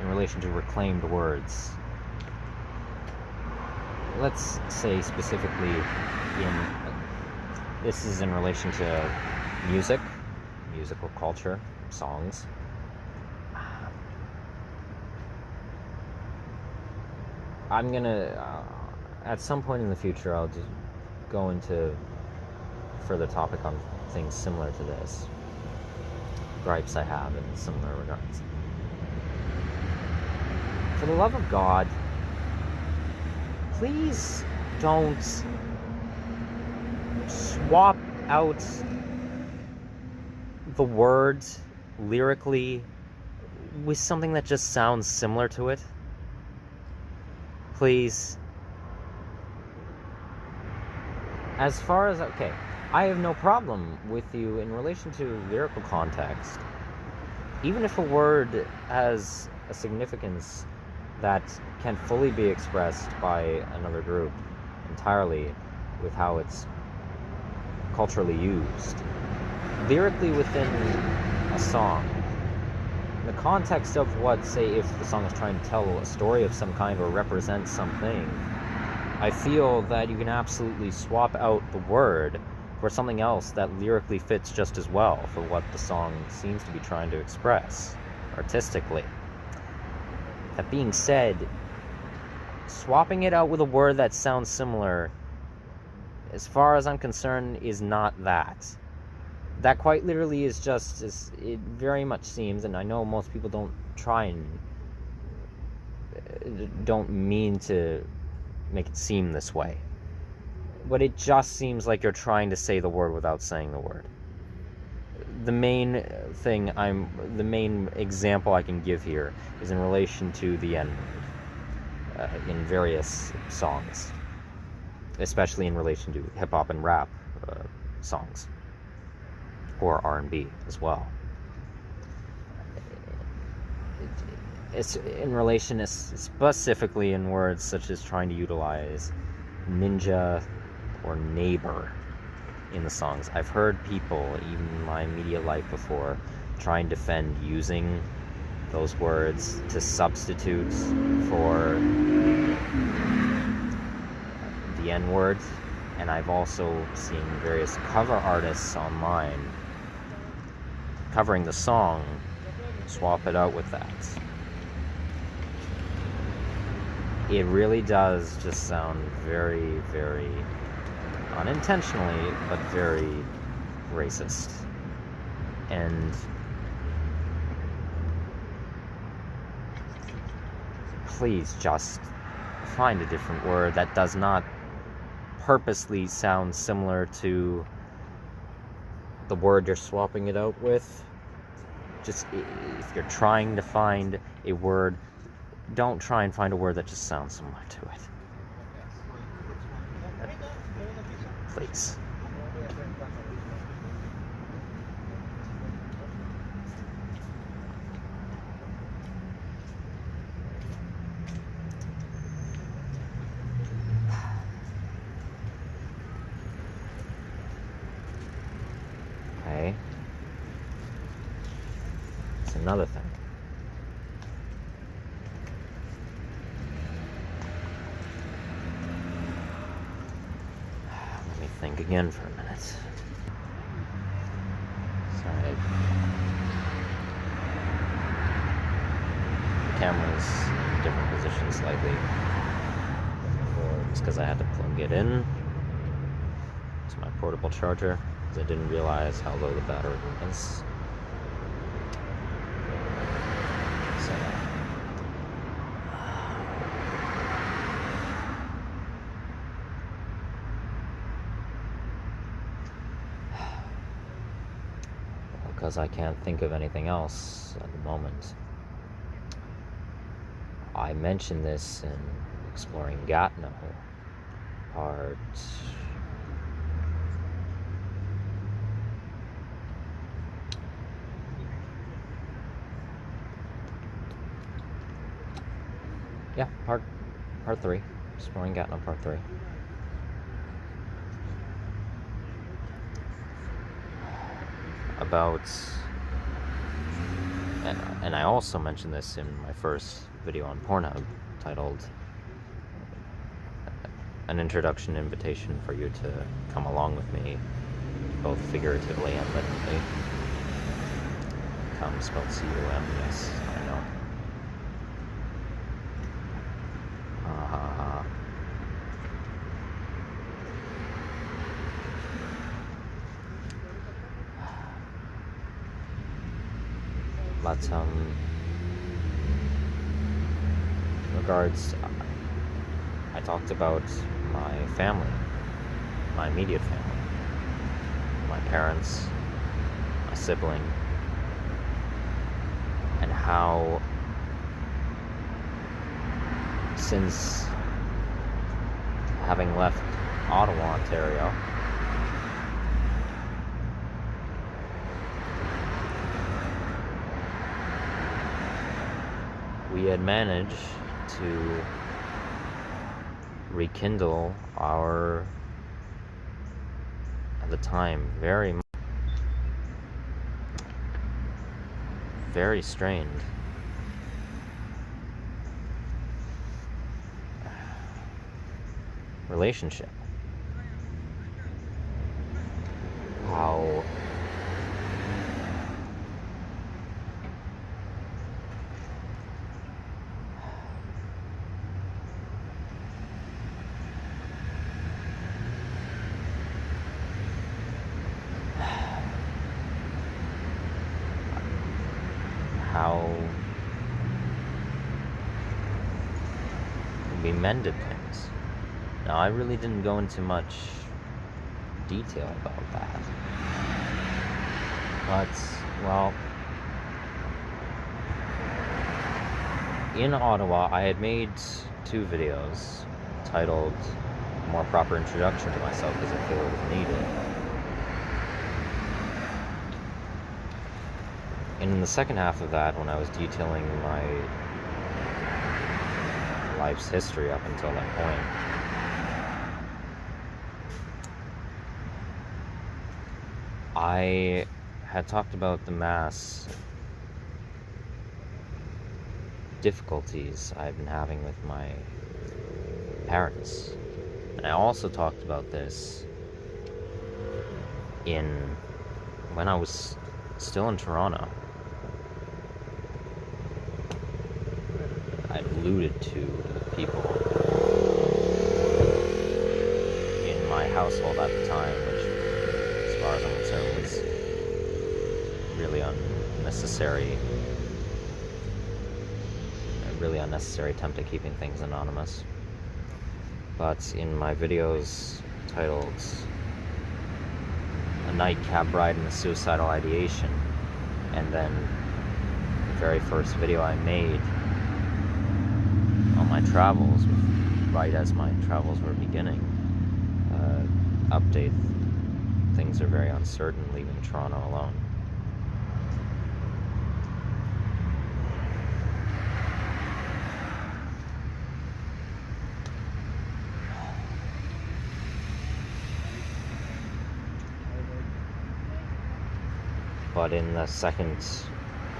in relation to reclaimed words. Let's say specifically this is in relation to music, musical culture, songs. I'm gonna, at some point in the future, I'll just go into further topic on things similar to this. Gripes I have in similar regards. For the love of God, please don't swap out the words lyrically with something that just sounds similar to it. Please. As far as, okay, I have no problem with you in relation to lyrical context. Even if a word has a significance that can fully be expressed by another group entirely with how it's culturally used, lyrically within a song, in the context of what, say, if the song is trying to tell a story of some kind or represent something, I feel that you can absolutely swap out the word for something else that lyrically fits just as well for what the song seems to be trying to express artistically. That being said, swapping it out with a word that sounds similar, as far as I'm concerned, is not that. That quite literally is just, it very much seems, and I know most people don't try and don't mean to make it seem this way, but it just seems like you're trying to say the word without saying the word. The main example I can give here is in relation to the N-word in various songs, especially in relation to hip-hop and rap songs, or R&B as well. It's in relation specifically in words such as trying to utilize ninja or neighbor in the songs. I've heard people, even in my immediate life before, try and defend using those words to substitute for the N-word, and I've also seen various cover artists online covering the song swap it out with that. It really does just sound very, very unintentionally, but very racist. And please just find a different word that does not purposely sound similar to the word you're swapping it out with. Just, if you're trying to find a word, don't try and find a word that just sounds similar to it. please. Okay. It's another thing. Let me think again for a minute. Sorry. The camera's in different positions slightly. It's because I had to plug it in to my portable charger, because I didn't realize how low the battery was. So, because I can't think of anything else at the moment. I mentioned this in Exploring Gatineau, part... Yeah, part 3. Exploring Gatineau, part 3. About... And I also mentioned this in my first video on Pornhub, titled An Introduction Invitation for you to come along with me, both figuratively and literally. Come spelled C-U-M, yes, I know. But, regards, I talked about my family, my immediate family, my parents, my sibling, and how since having left Ottawa, Ontario, we had managed to rekindle our, at the time, very strained relationship. How we mended things. Now, I really didn't go into much detail about that. But, well, in Ottawa, I had made 2 videos titled A More Proper Introduction to Myself, because I feel it was needed. And in the second half of that, when I was detailing my life's history up until that point, I had talked about the mass difficulties I've been having with my parents. And I also talked about this when I was still in Toronto. I alluded to the people in my household at the time, which, as far as I'm concerned, was really unnecessary. A really unnecessary attempt at keeping things anonymous. But in my videos titled A Nightcab Ride and a Suicidal Ideation, and then the very first video I made on my travels, right as my travels were beginning, update. Things are very uncertain leaving Toronto alone. But in the second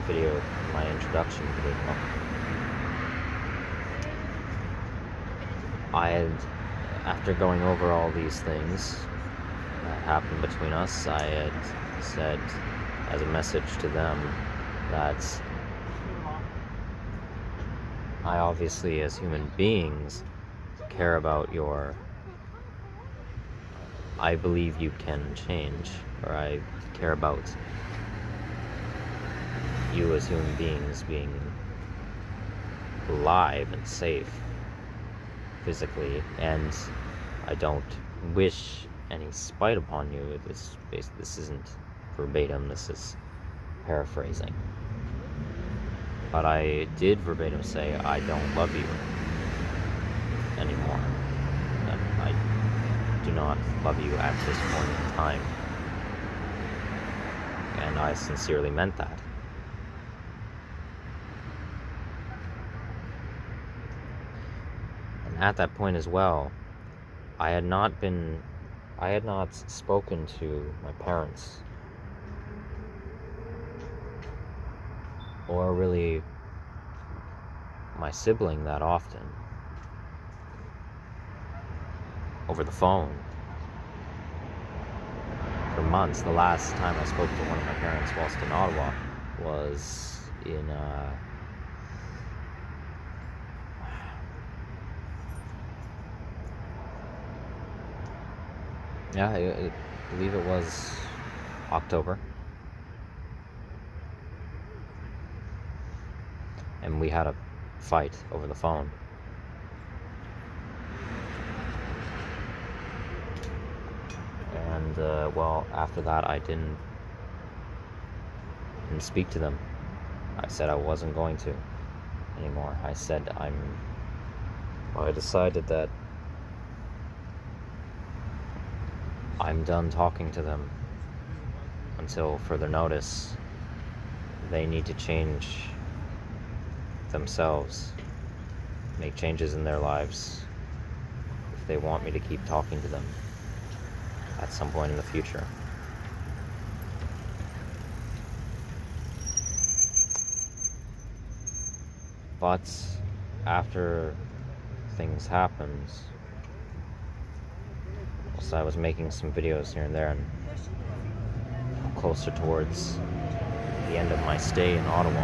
video, my introduction video, after going over all these things that happened between us, I had said as a message to them that I obviously, as human beings, care about I believe you can change, or I care about you as human beings being alive and safe physically, and I don't wish any spite upon you. This isn't verbatim, this is paraphrasing. But I did verbatim say I don't love you anymore. That I do not love you at this point in time. And I sincerely meant that. At that point as well, I had not spoken to my parents, or really my sibling that often, over the phone, for months. The last time I spoke to one of my parents whilst in Ottawa was in I believe it was October. And we had a fight over the phone. And, after that, I didn't speak to them. I said I wasn't going to anymore. I said I decided that I'm done talking to them until further notice. They need to change themselves, make changes in their lives if they want me to keep talking to them at some point in the future. But after things happened, so I was making some videos here and there, and closer towards the end of my stay in Ottawa.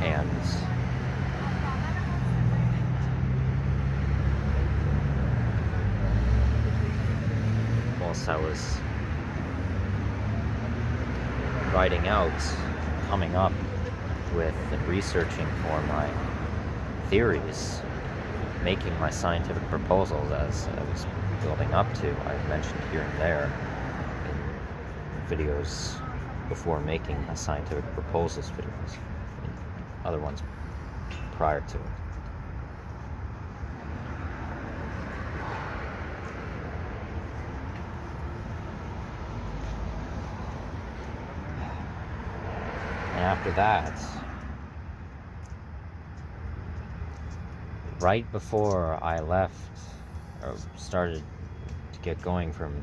And whilst I was writing out, coming up with and researching for my theories, making my scientific proposals as I was building up to, I've mentioned here and there in videos before making my scientific proposals videos, and other ones prior to it. And after that, right before I left, or started to get going from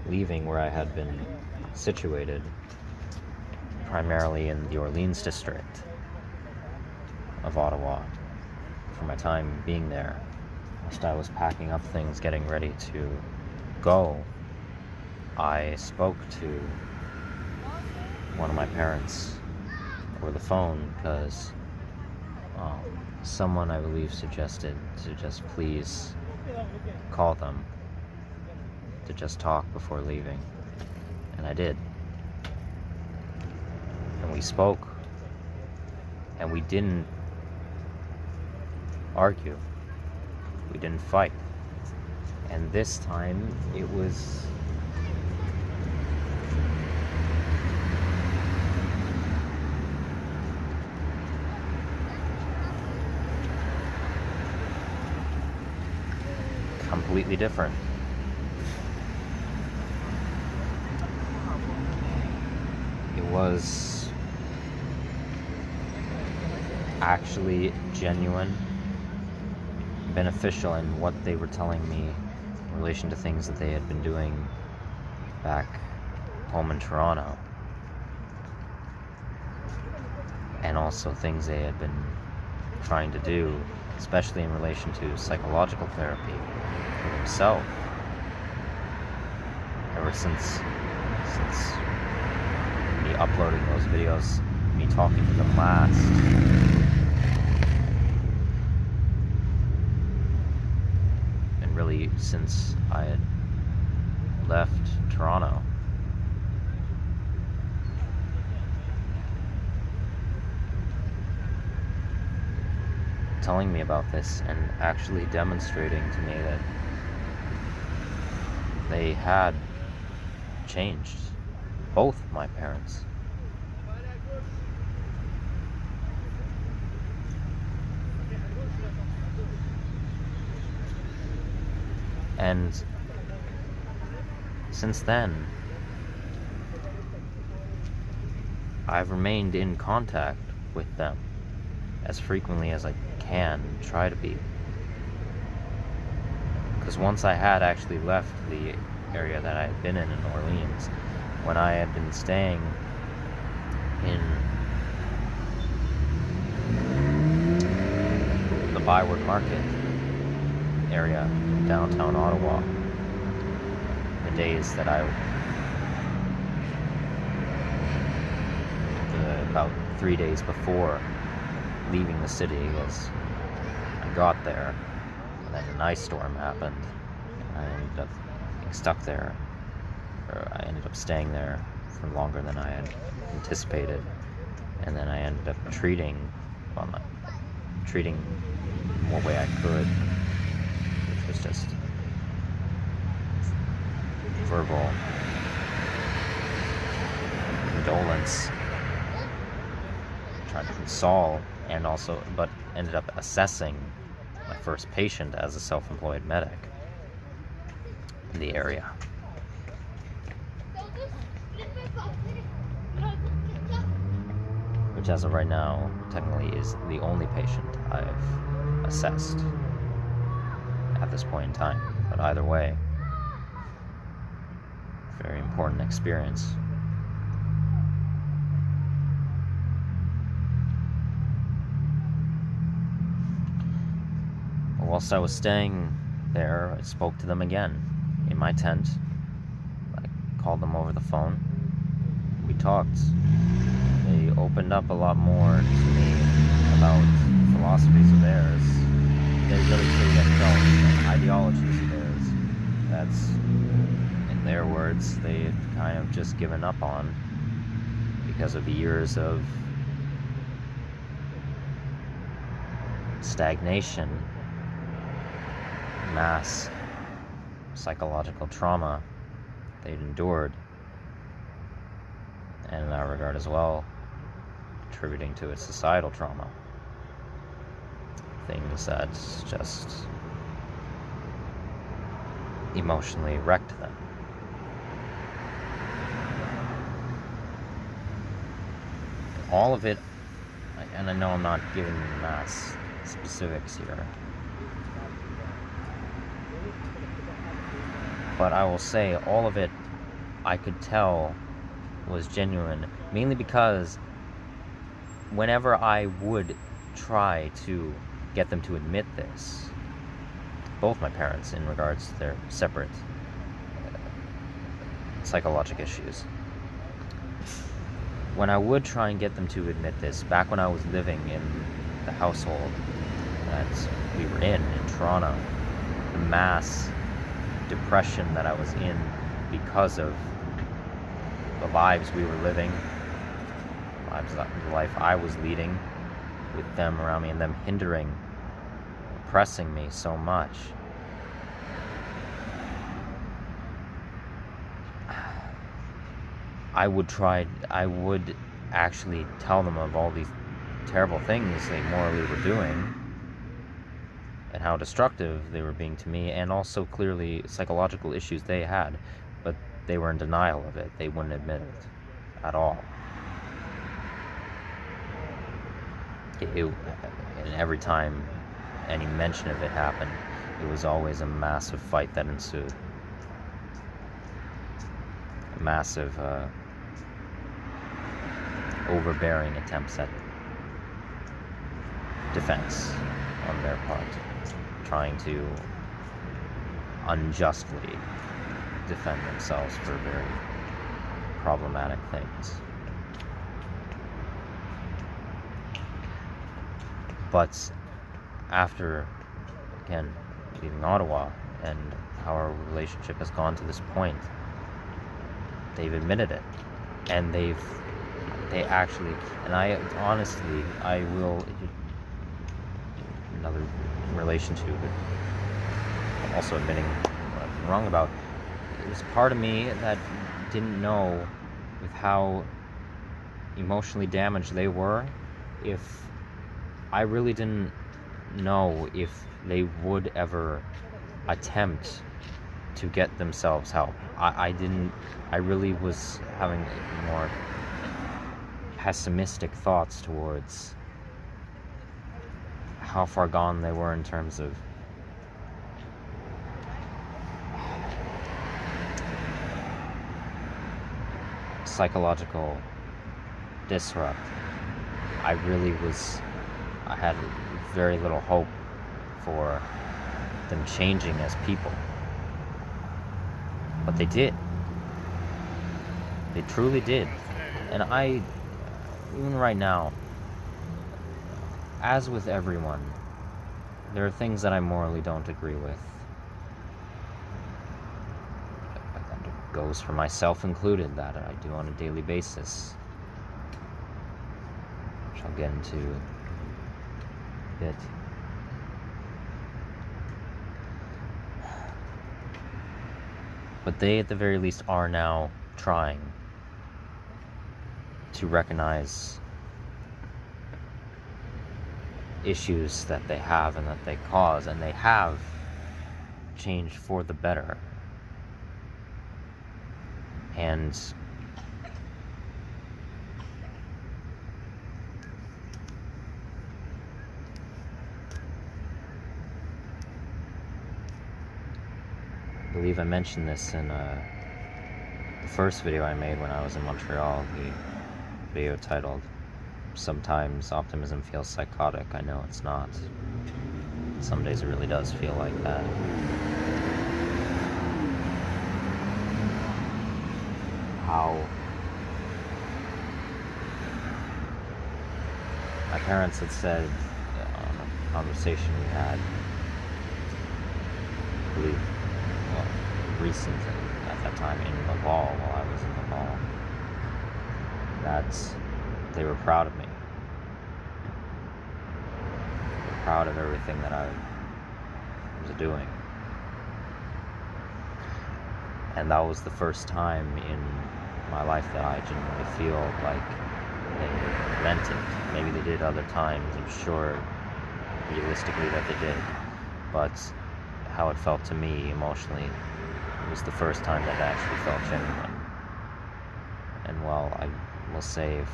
leaving where I had been situated, primarily in the Orleans district of Ottawa, for my time being there, whilst I was packing up things, getting ready to go, I spoke to one of my parents over the phone, because someone, I believe, suggested to just please call them to just talk before leaving, and I did. And we spoke, and we didn't argue, we didn't fight, and this time it was completely different. was actually genuine, beneficial in what they were telling me in relation to things that they had been doing back home in Toronto, and also things they had been trying to do, especially in relation to psychological therapy for himself, ever since me uploading those videos, me talking to them last. And really since I had left Toronto. Telling me about this and actually demonstrating to me that they had changed, both my parents. And since then, I've remained in contact with them as frequently as I can try to be. Because once I had actually left the area that I had been in Orleans, when I had been staying in the Byward Market area in downtown Ottawa, the days that about 3 days before leaving the city, as I got there, and then an ice storm happened, and I ended up being stuck there, or I ended up staying there for longer than I had anticipated, and then I ended up treating what way I could, which was just verbal condolence, trying to console, and also, but ended up assessing my first patient as a self-employed medic in the area. Which as of right now, technically is the only patient I've assessed at this point in time. But either way, very important experience. Whilst I was staying there, I spoke to them again in my tent. I called them over the phone. We talked. They opened up a lot more to me about philosophies of theirs. They really truly have felt ideologies of theirs. That's, in their words, they had kind of just given up on because of years of stagnation, mass psychological trauma they'd endured, and in that regard as well, contributing to its societal trauma. Things that just emotionally wrecked them. All of it, and I know I'm not giving mass specifics here, but I will say all of it I could tell was genuine, mainly because whenever I would try to get them to admit this, both my parents in regards to their separate psychological issues, when I would try and get them to admit this, back when I was living in the household that we were in Toronto, the mass depression that I was in because of the lives we were living, the life I was leading with them around me, and them hindering, oppressing me so much. I would actually tell them of all these terrible things they morally were doing, and how destructive they were being to me, and also clearly psychological issues they had, but they were in denial of it. They wouldn't admit it at all. and every time any mention of it happened, it was always a massive fight that ensued. A massive, overbearing attempts at defense on their part, trying to unjustly defend themselves for very problematic things. But after, again, leaving Ottawa and how our relationship has gone to this point, they've admitted it. And they actually, and I honestly, I will, another relation to, but also admitting what I've been wrong about, it was part of me that didn't know with how emotionally damaged they were, if I really didn't know if they would ever attempt to get themselves help. I really was having more pessimistic thoughts towards how far gone they were in terms of psychological disrupt. I had very little hope for them changing as people. But they did. They truly did. And even right now, as with everyone, there are things that I morally don't agree with. That goes for myself included, that I do on a daily basis, which I'll get into a bit. But they, at the very least, are now trying to recognize issues that they have and that they cause, and they have changed for the better. And I believe I mentioned this in the first video I made when I was in Montreal, the video titled "Sometimes Optimism Feels Psychotic." I know it's not. Some days it really does feel like that. How my parents had said on a conversation we had, I believe, recent at that time in Laval, while I was in Laval, that they were proud of me. They were proud of everything that I was doing. And that was the first time in my life that I genuinely feel like they meant it. Maybe they did other times, I'm sure, realistically, that they did. But how it felt to me emotionally, it was the first time that it actually felt genuine. And well, I will say,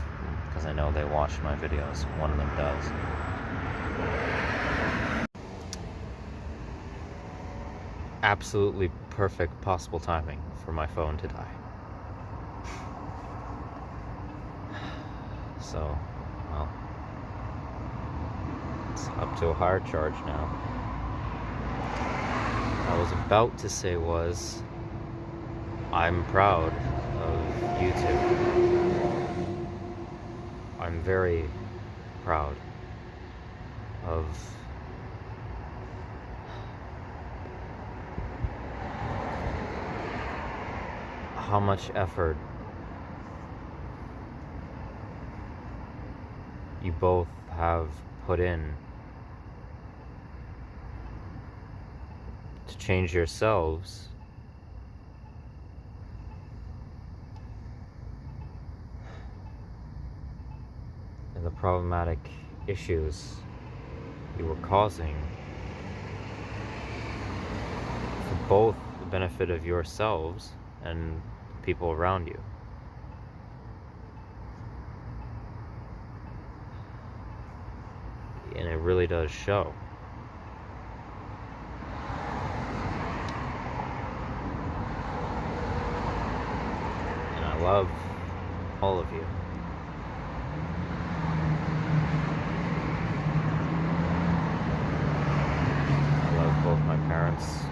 because I know they watch my videos, one of them does. Absolutely perfect possible timing for my phone to die. So, well, it's up to a higher charge now. I was about to say was, I'm proud of you two. I'm very proud of how much effort you both have put in to change yourselves and the problematic issues you were causing for both the benefit of yourselves and people around you. and it really does show. And I love all of you. I love both my parents.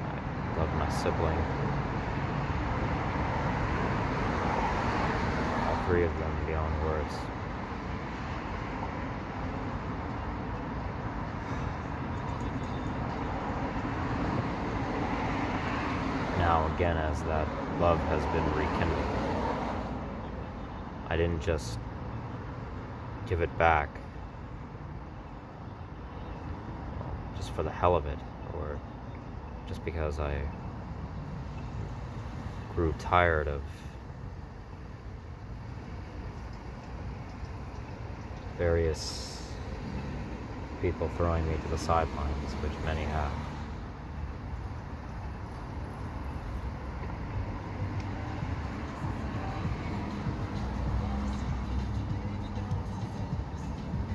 I love my sibling. All three of them beyond words. Now again, as that love has been rekindled, I didn't just give it back just for the hell of it, or just because I grew tired of various people throwing me to the sidelines, which many have.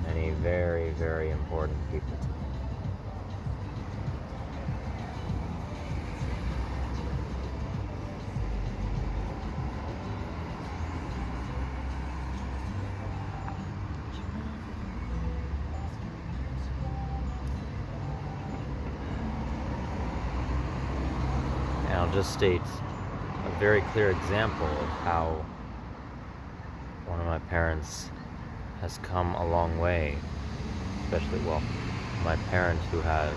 Many very, very important people to me. And I'll just state a very clear example of how one of my parents has come a long way, especially, well, my parent who has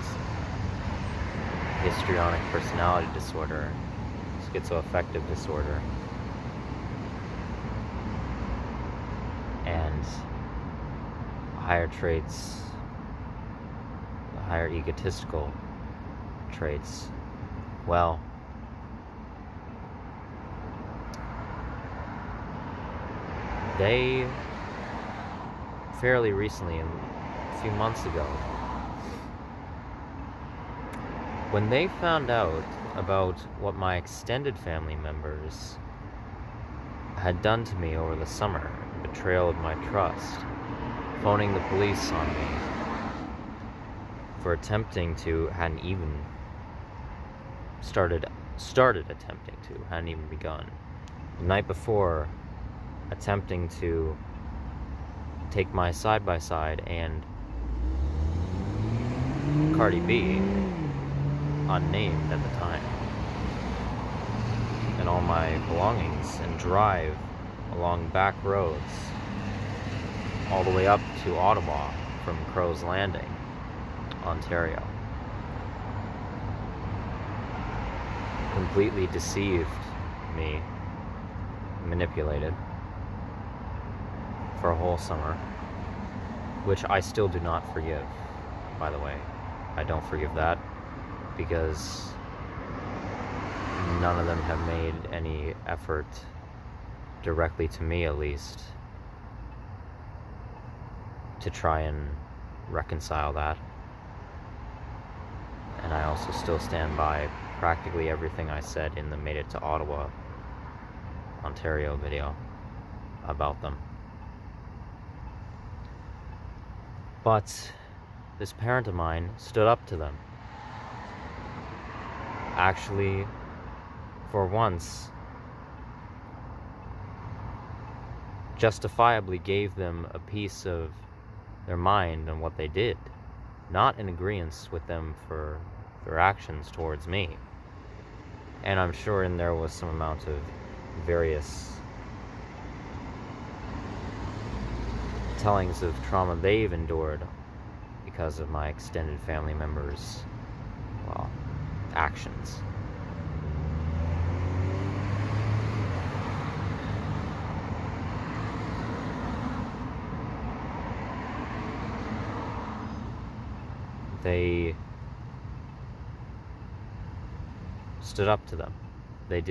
histrionic personality disorder, schizoaffective disorder, and higher traits, higher egotistical traits. Well, they fairly recently, a few months ago, when they found out about what my extended family members had done to me over the summer, betrayal of my trust, phoning the police on me for attempting to, hadn't even started attempting to, hadn't even begun. The night before, attempting to take my side-by-side and Cardi B, unnamed at the time, and all my belongings, and drive along back roads all the way up to Ottawa from Crow's Landing, Ontario. Completely deceived me, manipulated for a whole summer, which I still do not forgive, by the way. I don't forgive that, because none of them have made any effort, directly to me at least, to try and reconcile that. And I also still stand by practically everything I said in the Made It to Ottawa, Ontario video about them. But this parent of mine stood up to them. Actually, for once, justifiably gave them a piece of their mind on what they did, not in agreement with them for their actions towards me. And I'm sure in there was some amount of various tellings of trauma they've endured because of my extended family members' actions. They stood up to them. They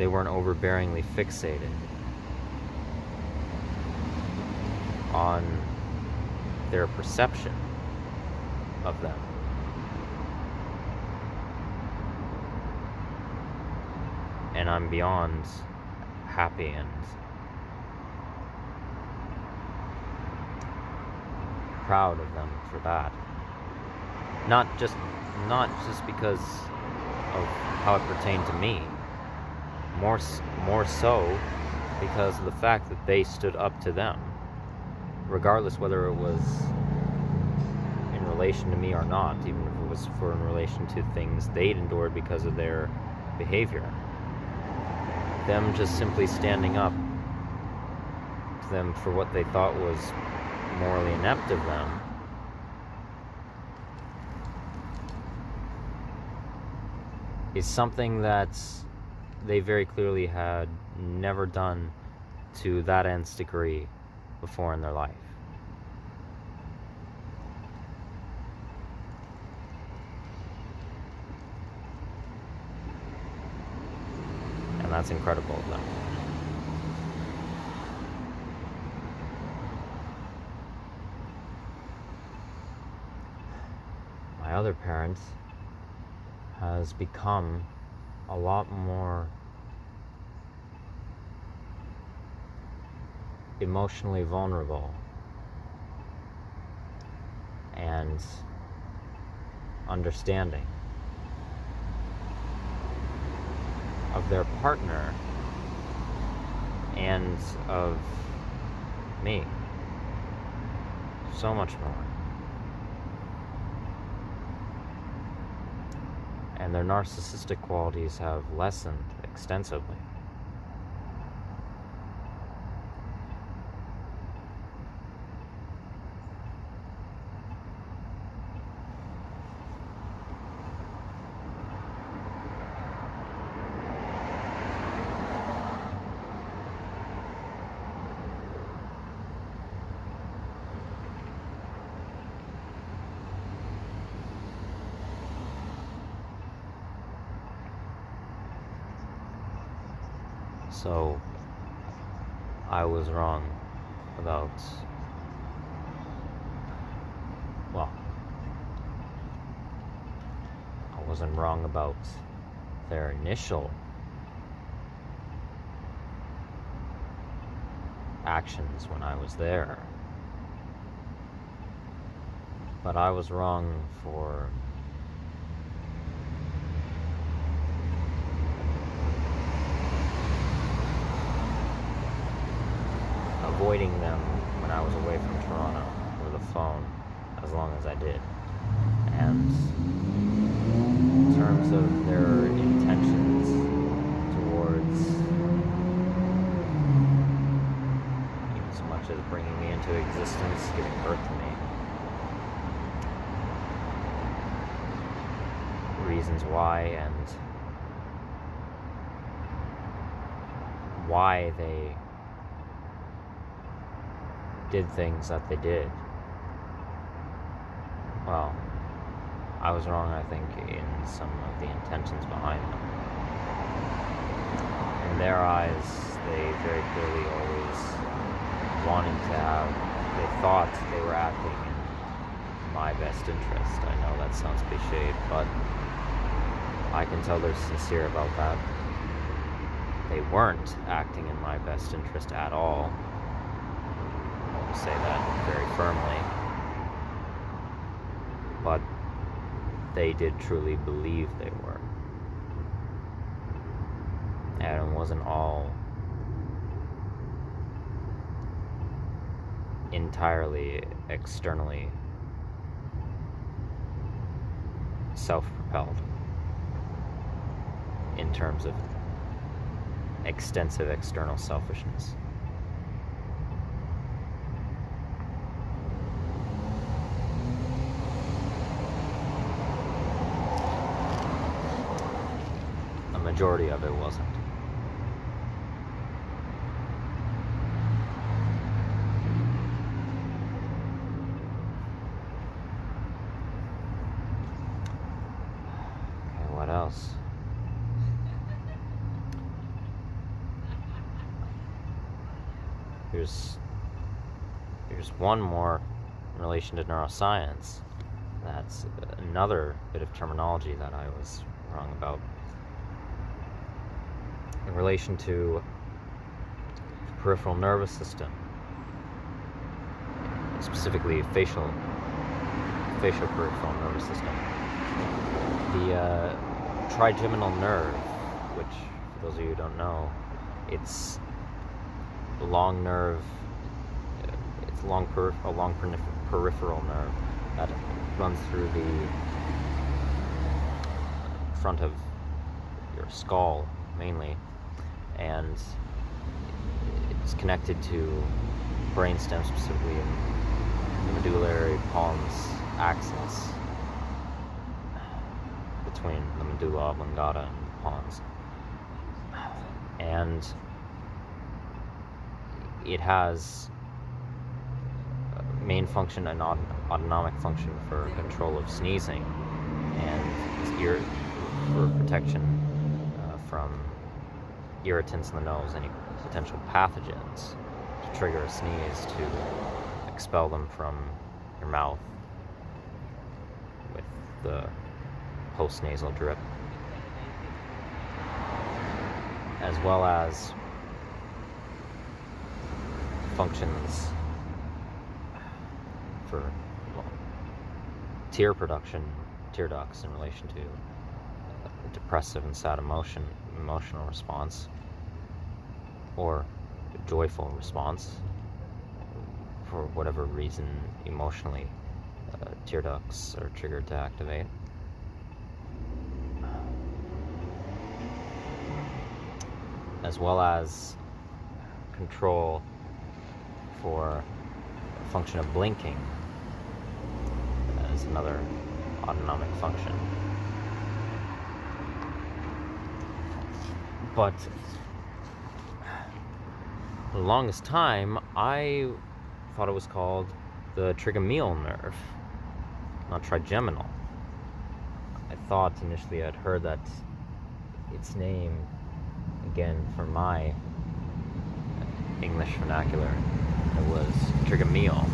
weren't overbearingly fixated on their perception of them. And I'm beyond happy and proud of them for that. Not just because of how it pertained to me. More so because of the fact that they stood up to them, regardless whether it was in relation to me or not, even if it was in relation to things they'd endured because of their behavior. Them just simply standing up to them for what they thought was morally inept of them is something that they very clearly had never done to that nth degree before in their life. And that's incredible of them. My other parent has become a lot more emotionally vulnerable and understanding of their partner and of me. So much more. And their narcissistic qualities have lessened extensively. So, I was wrong about, well, I wasn't wrong about their initial actions when I was there, but I was wrong for avoiding them when I was away from Toronto with a phone as long as I did. And in terms of their intentions towards even so much as bringing me into existence, giving birth to me, reasons why and why they did things that they did. Well, I was wrong, I think, in some of the intentions behind them. In their eyes, they very clearly always wanted to have, they thought they were acting in my best interest. I know that sounds cliched, but I can tell they're sincere about that. They weren't acting in my best interest at all. Say that very firmly, but they did truly believe they were, and it wasn't all entirely externally self-propelled in terms of extensive external selfishness. Majority of it wasn't. Okay, what else? Here's one more in relation to neuroscience. That's another bit of terminology that I was wrong about. In relation to the peripheral nervous system, specifically facial peripheral nervous system. The trigeminal nerve, which, for those of you who don't know, it's a long nerve. It's a long peripheral nerve that runs through the front of your skull mainly, and it's connected to brainstem, specifically in the medullary pons axis between the medulla oblongata and the pons. And it has main function and autonomic function for control of sneezing, and ear for protection from irritants in the nose, any potential pathogens, to trigger a sneeze, to expel them from your mouth with the post-nasal drip, as well as functions for tear production, tear ducts in relation to depressive and sad emotional response, or joyful response. For whatever reason, emotionally, tear ducts are triggered to activate. As well as control for function of blinking as another autonomic function. But for the longest time, I thought it was called the trigeminal nerve, not trigeminal. I thought initially I'd heard that its name, again for my English vernacular, it was trigeminal,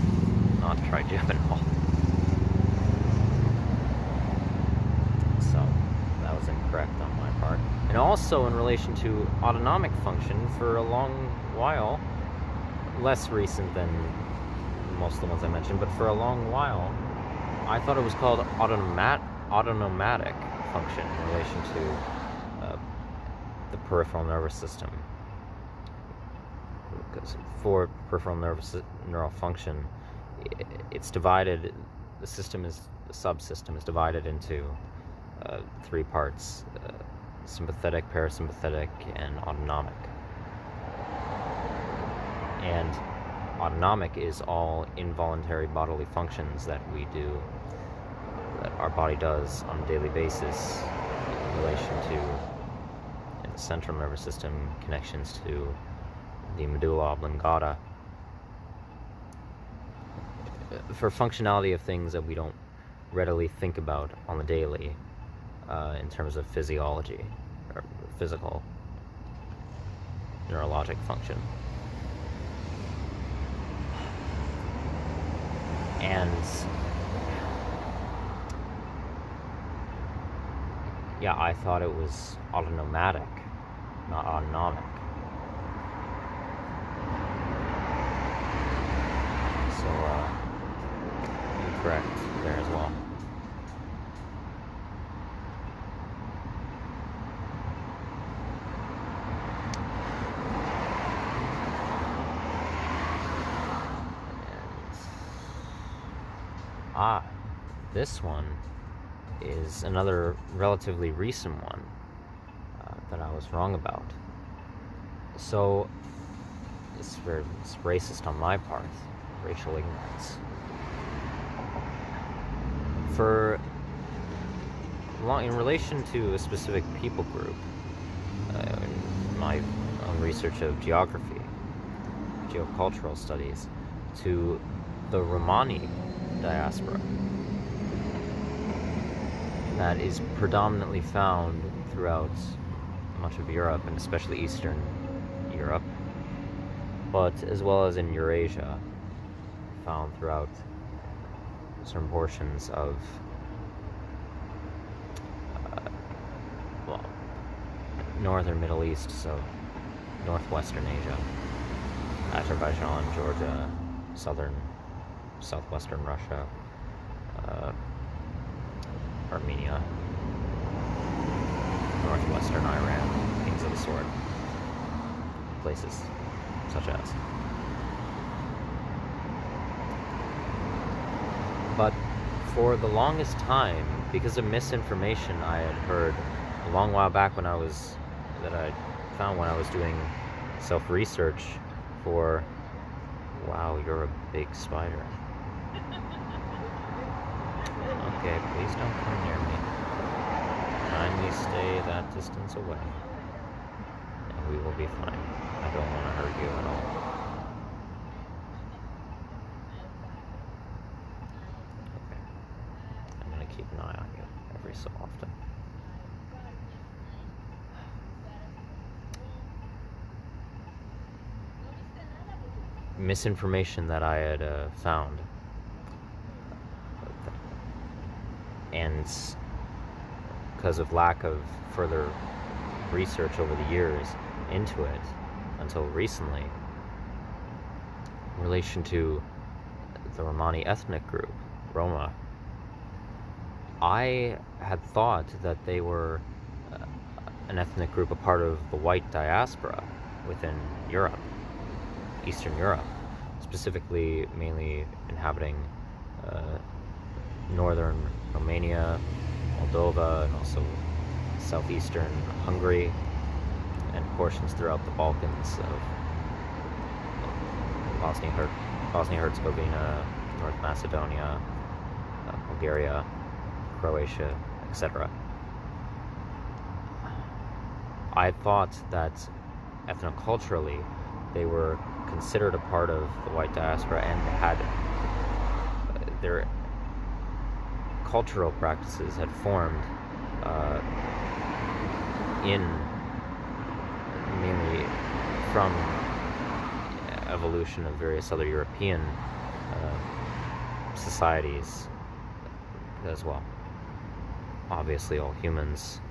not trigeminal. So that was incorrect on my part. And also in relation to autonomic function, for a long while, less recent than most of the ones I mentioned, but for a long while, I thought it was called autonomic function in relation to the peripheral nervous system. Because for peripheral neural function, it's divided, the subsystem is divided into 3 parts: sympathetic, parasympathetic, and autonomic. And autonomic is all involuntary bodily functions that we do, that our body does on a daily basis in relation to, in the central nervous system, connections to the medulla oblongata, for functionality of things that we don't readily think about on the daily in terms of physiology or physical neurologic function. And yeah, I thought it was autonomic, not autonomic. So incorrect there as well. This one is another relatively recent one that I was wrong about. So it's racist on my part, racial ignorance. In relation to a specific people group, in my own research of geography, geocultural studies, to the Romani diaspora that is predominantly found throughout much of Europe, and especially Eastern Europe, but as well as in Eurasia, found throughout certain portions of northern Middle East, so northwestern Asia, Azerbaijan, Georgia, southern southwestern Russia, Armenia, northwestern Iran, things of the sort. Places such as. But for the longest time, because of misinformation I had heard a long while back that I found when I was doing self-research for, wow, you're a big spider. Okay, please don't come near me. Kindly stay that distance away, and we will be fine. I don't want to hurt you at all. Okay. I'm going to keep an eye on you every so often. Misinformation that I had found, and because of lack of further research over the years into it until recently, in relation to the Romani ethnic group, Roma, I had thought that they were an ethnic group, a part of the white diaspora within Europe, Eastern Europe, specifically mainly inhabiting northern Romania, Moldova, and also southeastern Hungary, and portions throughout the Balkans of Bosnia-Herzegovina, North Macedonia, Bulgaria, Croatia, etc. I thought that ethnoculturally they were considered a part of the white diaspora and had their cultural practices had formed in mainly from evolution of various other European societies as well. Obviously, all humans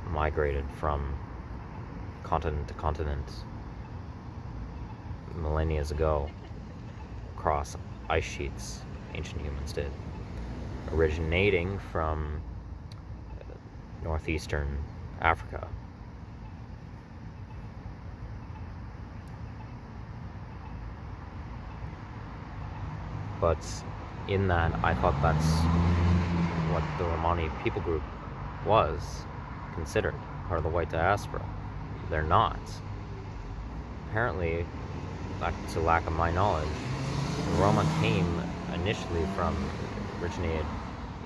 migrated from continent to continent millennia ago across ice sheets. Ancient humans did, originating from northeastern Africa. But in that, I thought that's what the Romani people group was considered, part of the white diaspora. They're not. Apparently, to lack of my knowledge, the Roma came initially originated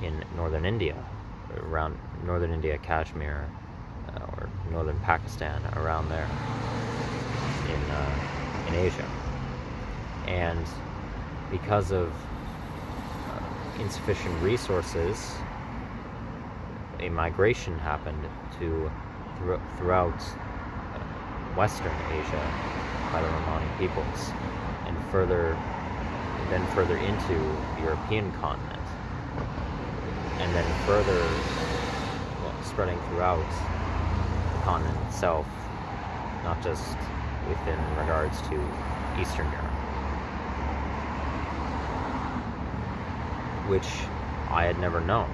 in northern India, around northern India, Kashmir, or northern Pakistan, around there, in Asia. And because of insufficient resources, a migration happened throughout Western Asia by the Romani peoples, and then further into the European continent, and then further spreading throughout the continent itself, not just within regards to Eastern Europe, which I had never known.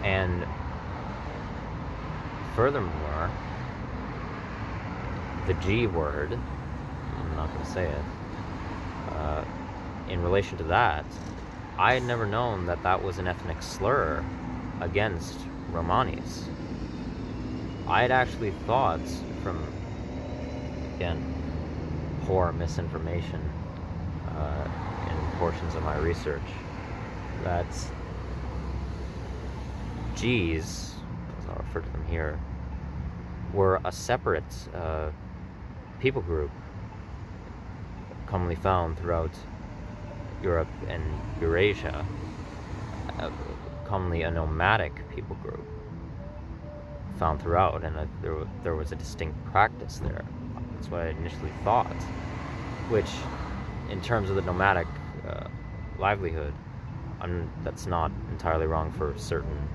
And furthermore, the G word, I'm not going to say it, in relation to that, I had never known that that was an ethnic slur against Romanis. I had actually thought, from, again, poor misinformation in portions of my research, that Gs, as I'll refer to them here, were a separate people group commonly found throughout Europe and Eurasia, commonly a nomadic people group found throughout, and there was a distinct practice there. That's what I initially thought, which, in terms of the nomadic livelihood, that's not entirely wrong for certain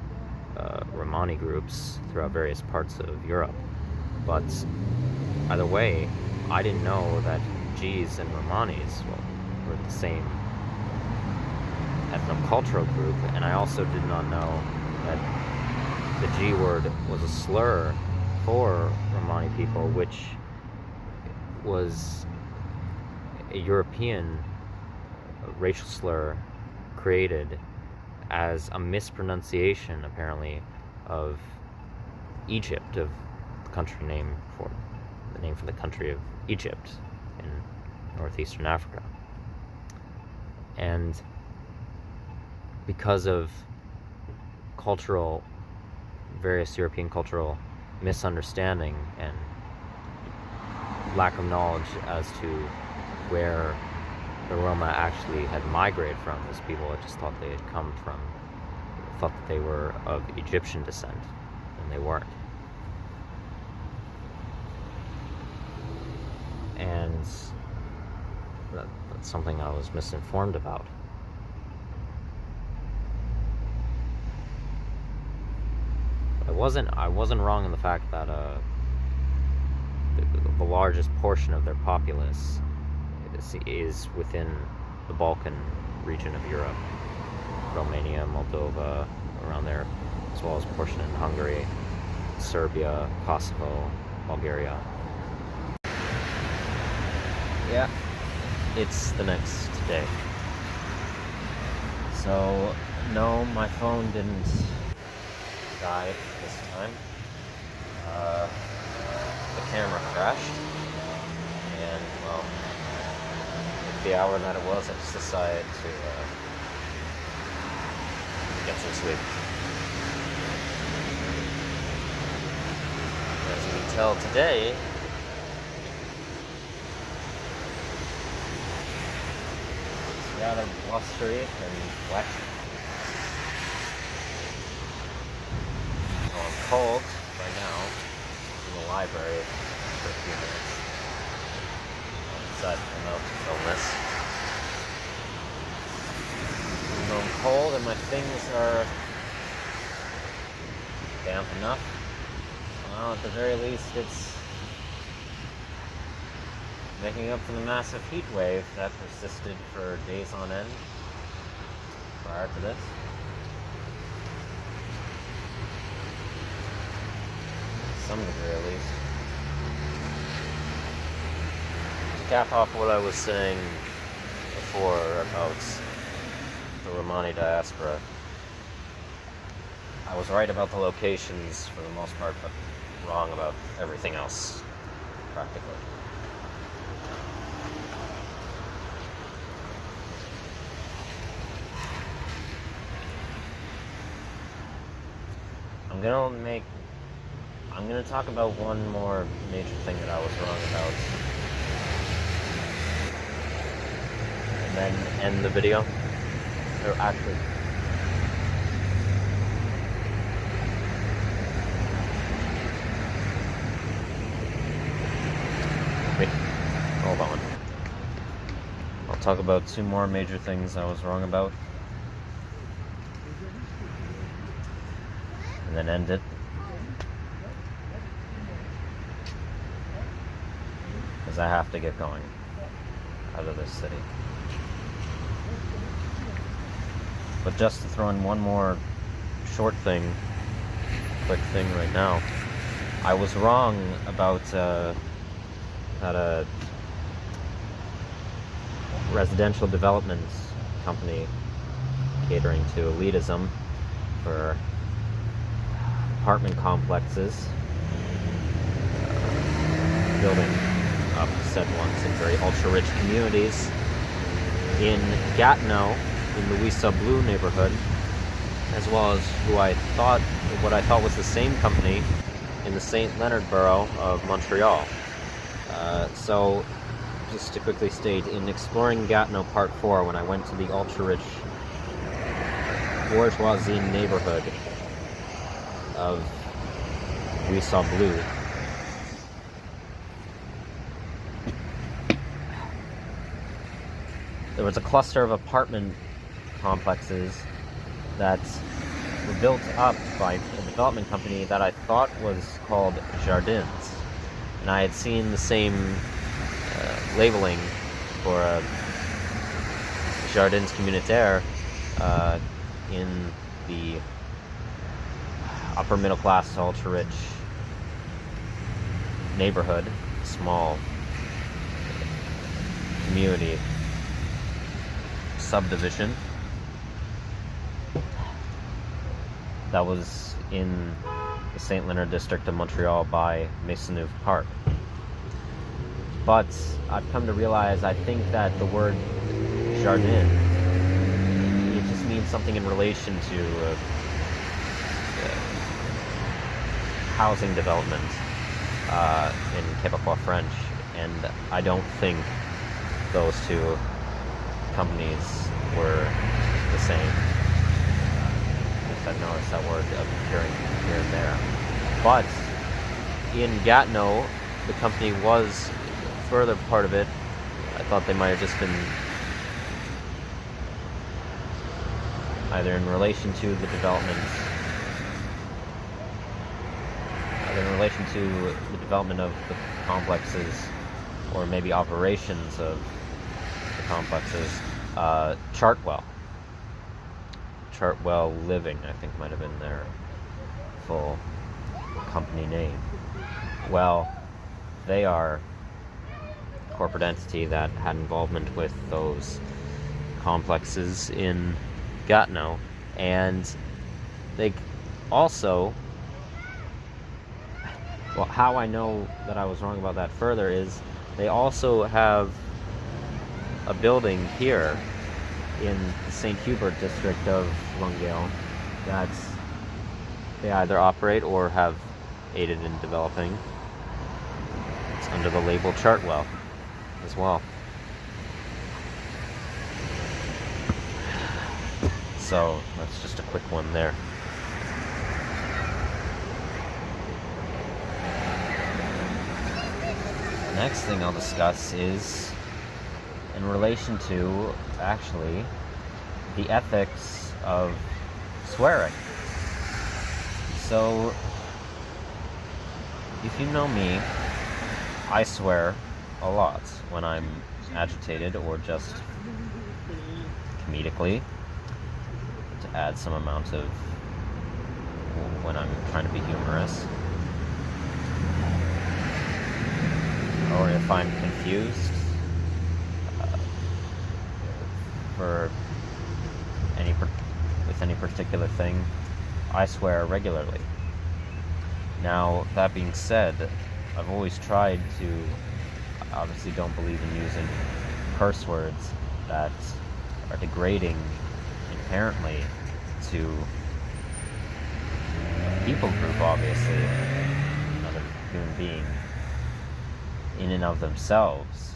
Romani groups throughout various parts of Europe. But either way, I didn't know that Gees and Romanis were the same ethnocultural group, and I also did not know that the G word was a slur for Romani people, which was a European racial slur created as a mispronunciation, apparently, of Egypt, of the country name for the country of Egypt in northeastern Africa. And because of various European cultural misunderstanding and lack of knowledge as to where the Roma actually had migrated from, as people had just thought they had come from, thought that they were of Egyptian descent, and they weren't. And that's something I was misinformed about. But I wasn't wrong in the fact that the largest portion of their populace is within the Balkan region of Europe, Romania, Moldova, around there, as well as a portion in Hungary, Serbia, Kosovo, Bulgaria. Yeah, it's the next day. So, no, my phone didn't die this time. The camera crashed, and, well, at the hour that it was, I just decided to get some sleep. As you can tell today, it's rather blustery and wet. So I'm cold right now in the library for a few minutes. I decided to come out to film this. So I'm cold and my things are damp enough. Well, at the very least, it's making up for the massive heat wave that persisted for days on end prior to this. To some degree, at least. To cap off what I was saying before about the Romani diaspora, I was right about the locations for the most part, but wrong about everything else, practically. I'm gonna talk about one more major thing that I was wrong about, and then end the video. Or actually, wait, hold on. I'll talk about two more major things I was wrong about, and then end it. Because I have to get going out of this city. But just to throw in one more quick thing right now. I was wrong about that a residential development company catering to elitism for apartment complexes, building up said ones in very ultra-rich communities in Gatineau, in the Louisa Blue neighborhood, as well as what I thought was the same company in the St. Leonard borough of Montreal. So, just to quickly state, in exploring Gatineau Part 4, when I went to the ultra-rich bourgeoisie neighborhood of Louisa Blue, there was a cluster of apartment complexes that were built up by a development company that I thought was called Jardins. And I had seen the same labeling for a jardins communautaire in the upper middle class to ultra rich neighborhood, small community subdivision that was in the St. Leonard district of Montreal by Maisonneuve Park. But I've come to realize, I think that the word jardin, it just means something in relation to housing development in Quebecois French, and I don't think those two companies were the same. I've noticed that word appearing here and there. But in Gatineau, the company was further part of it. I thought they might have just been either in relation to the development, of the complexes, or maybe operations of the complexes. Chartwell Living, I think, might have been their full company name. Well, they are a corporate entity that had involvement with those complexes in Gatineau, and they also, well, how I know that I was wrong about that further is they also have a building here in the St. Hubert district of Longueuil that they either operate or have aided in developing. It's under the label Chartwell as well. So that's just a quick one there. The next thing I'll discuss is in relation to, actually, the ethics of swearing. So, if you know me, I swear a lot when I'm agitated or just comedically, to add some amount of when I'm trying to be humorous. Or if I'm confused with any particular thing, I swear regularly. Now, that being said, I've always tried to, I obviously don't believe in using curse words that are degrading inherently to a people group, obviously, another human being in and of themselves.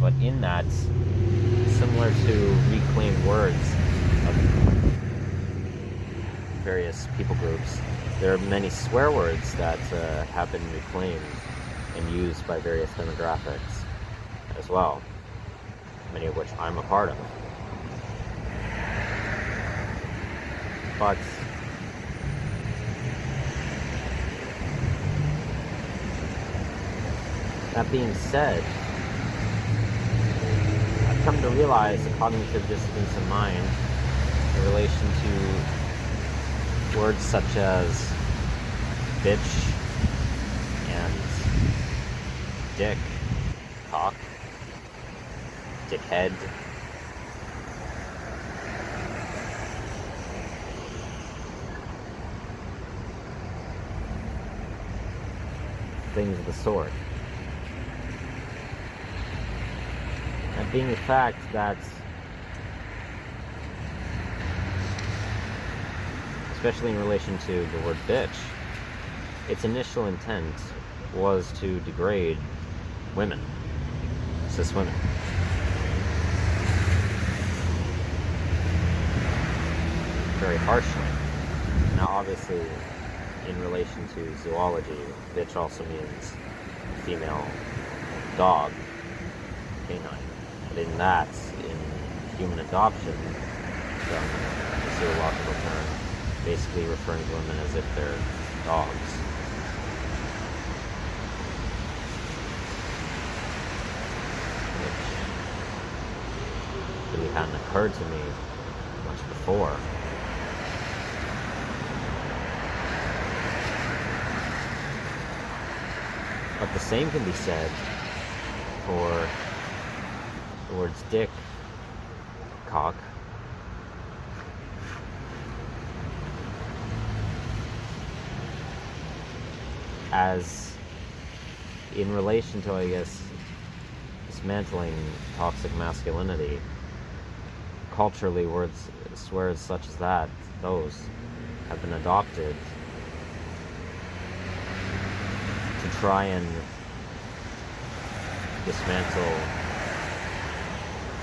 But in that, similar to reclaimed words of various people groups, there are many swear words that have been reclaimed and used by various demographics as well, many of which I'm a part of. But that being said, I've come to realize the cognitive dissonance in mind in relation to words such as bitch and dick, cock, dickhead, things of the sort. And being the fact that, especially in relation to the word bitch, its initial intent was to degrade women, cis women. Very harshly. Now, obviously, in relation to zoology, bitch also means female dog, canine. But in that, in human adoption, the zoological term, basically referring to women as if they're dogs. really hadn't occurred to me much before. But the same can be said for the words dick, cock, as in relation to, I guess, dismantling toxic masculinity. Culturally, swears such as that, those have been adopted to try and dismantle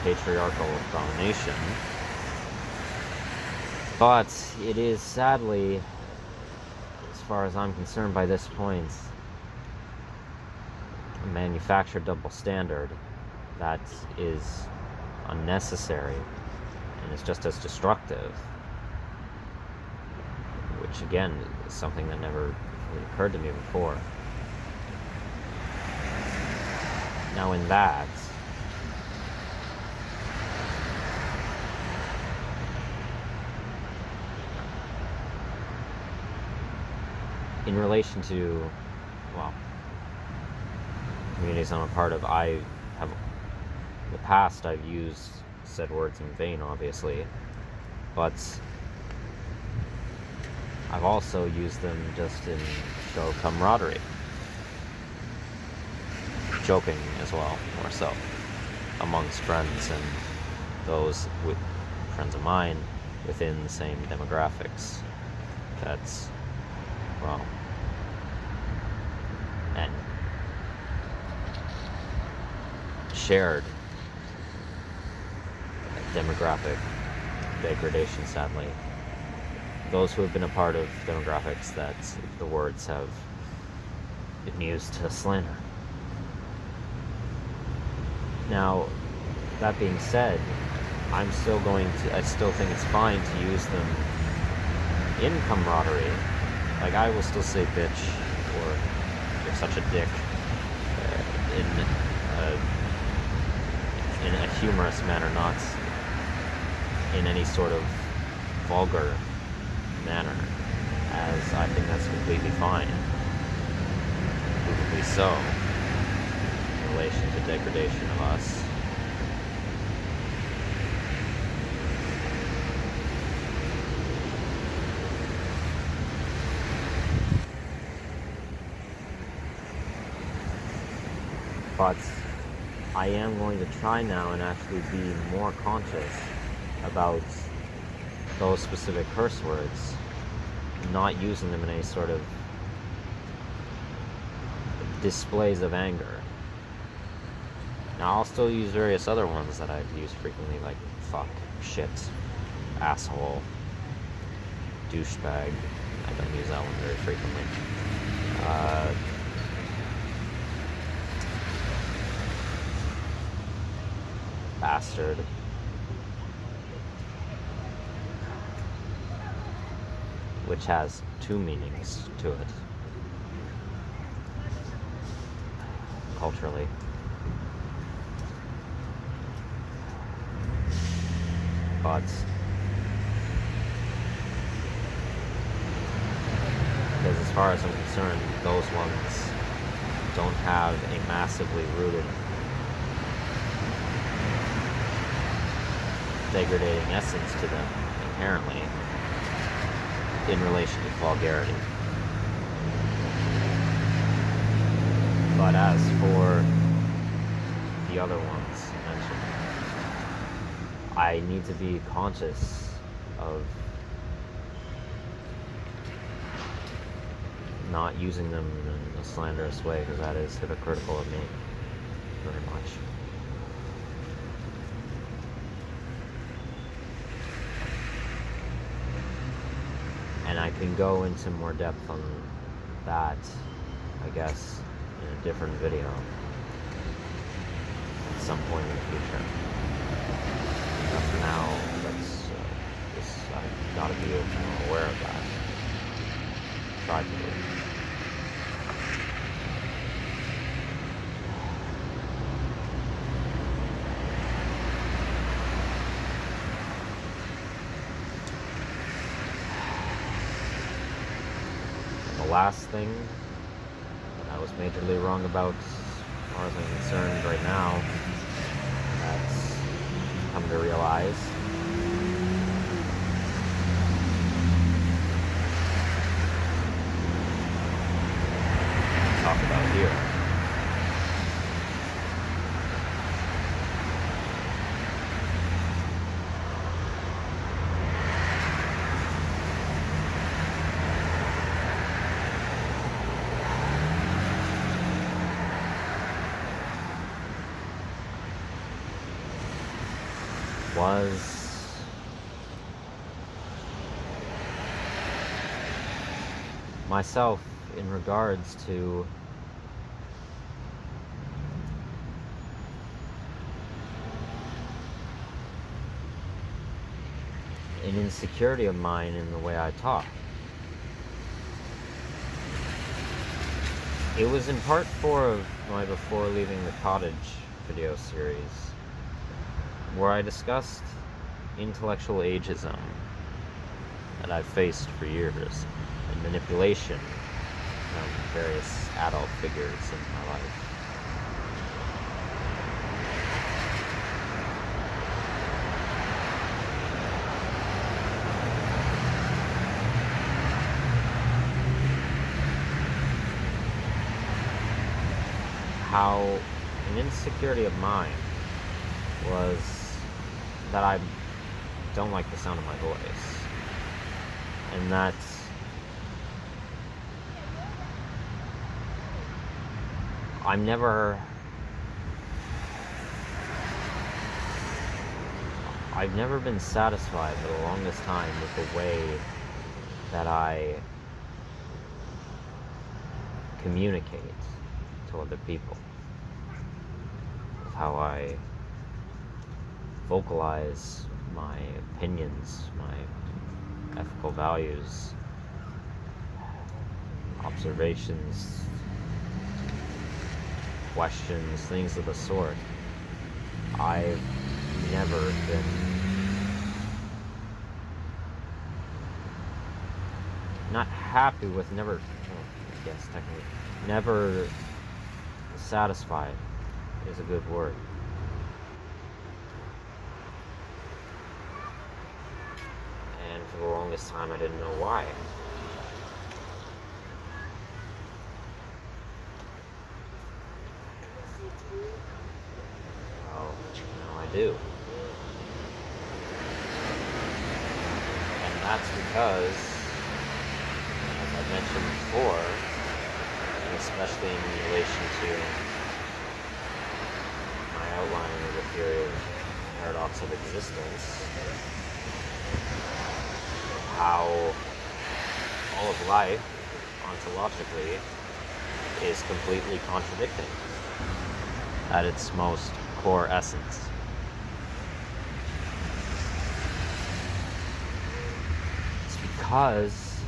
patriarchal domination. But it is sadly, as far as I'm concerned by this point, a manufactured double standard that is unnecessary and is just as destructive, which again is something that never really occurred to me before. Now in that, in relation to, well, communities I'm a part of, I have, in the past I've used said words in vain, obviously, but I've also used them just in show of camaraderie. Joking as well, more so, amongst friends and those with friends of mine within the same demographics. That's, well, and shared demographic degradation, sadly. Those who have been a part of demographics that the words have been used to slander. Now, that being said, I still think it's fine to use them in camaraderie. Like, I will still say bitch, or you're such a dick, in a humorous manner, not in any sort of vulgar manner, as I think that's completely fine, completely so, in relation to degradation of us. But I am going to try now and actually be more conscious about those specific curse words, not using them in any sort of displays of anger. Now, I'll still use various other ones that I've used frequently, like fuck, shit, asshole, douchebag. I don't use that one very frequently. Bastard. Which has two meanings to it, culturally. But because as far as I'm concerned, those ones don't have a massively rooted degrading essence to them, inherently, in relation to vulgarity. But as for the other ones mentioned, I need to be conscious of not using them in a slanderous way, because that is hypocritical of me, very much. And I can go into more depth on that, I guess, in a different video at some point in the future. But for now, I've got to be aware of that. Try to be. last thing that I was majorly wrong about, as far as I'm concerned right now, that's come to realize. Talk about here. Was myself in regards to an insecurity of mine in the way I talk. It was in part 4 of my Before Leaving the Cottage video series, where I discussed intellectual ageism that I've faced for years, and manipulation from various adult figures in my life. How an insecurity of mine was that I don't like the sound of my voice, and that I've never been satisfied for the longest time with the way that I communicate to other people, with how I vocalize my opinions, my ethical values, observations, questions, things of the sort. I've never been not happy with, never satisfied is a good word. And for the longest time I didn't know why. Well, now I do. And that's because, as I mentioned before, and especially in relation to my outlining of the theory of paradox of existence, how all of life, ontologically, is completely contradicting at its most core essence. It's because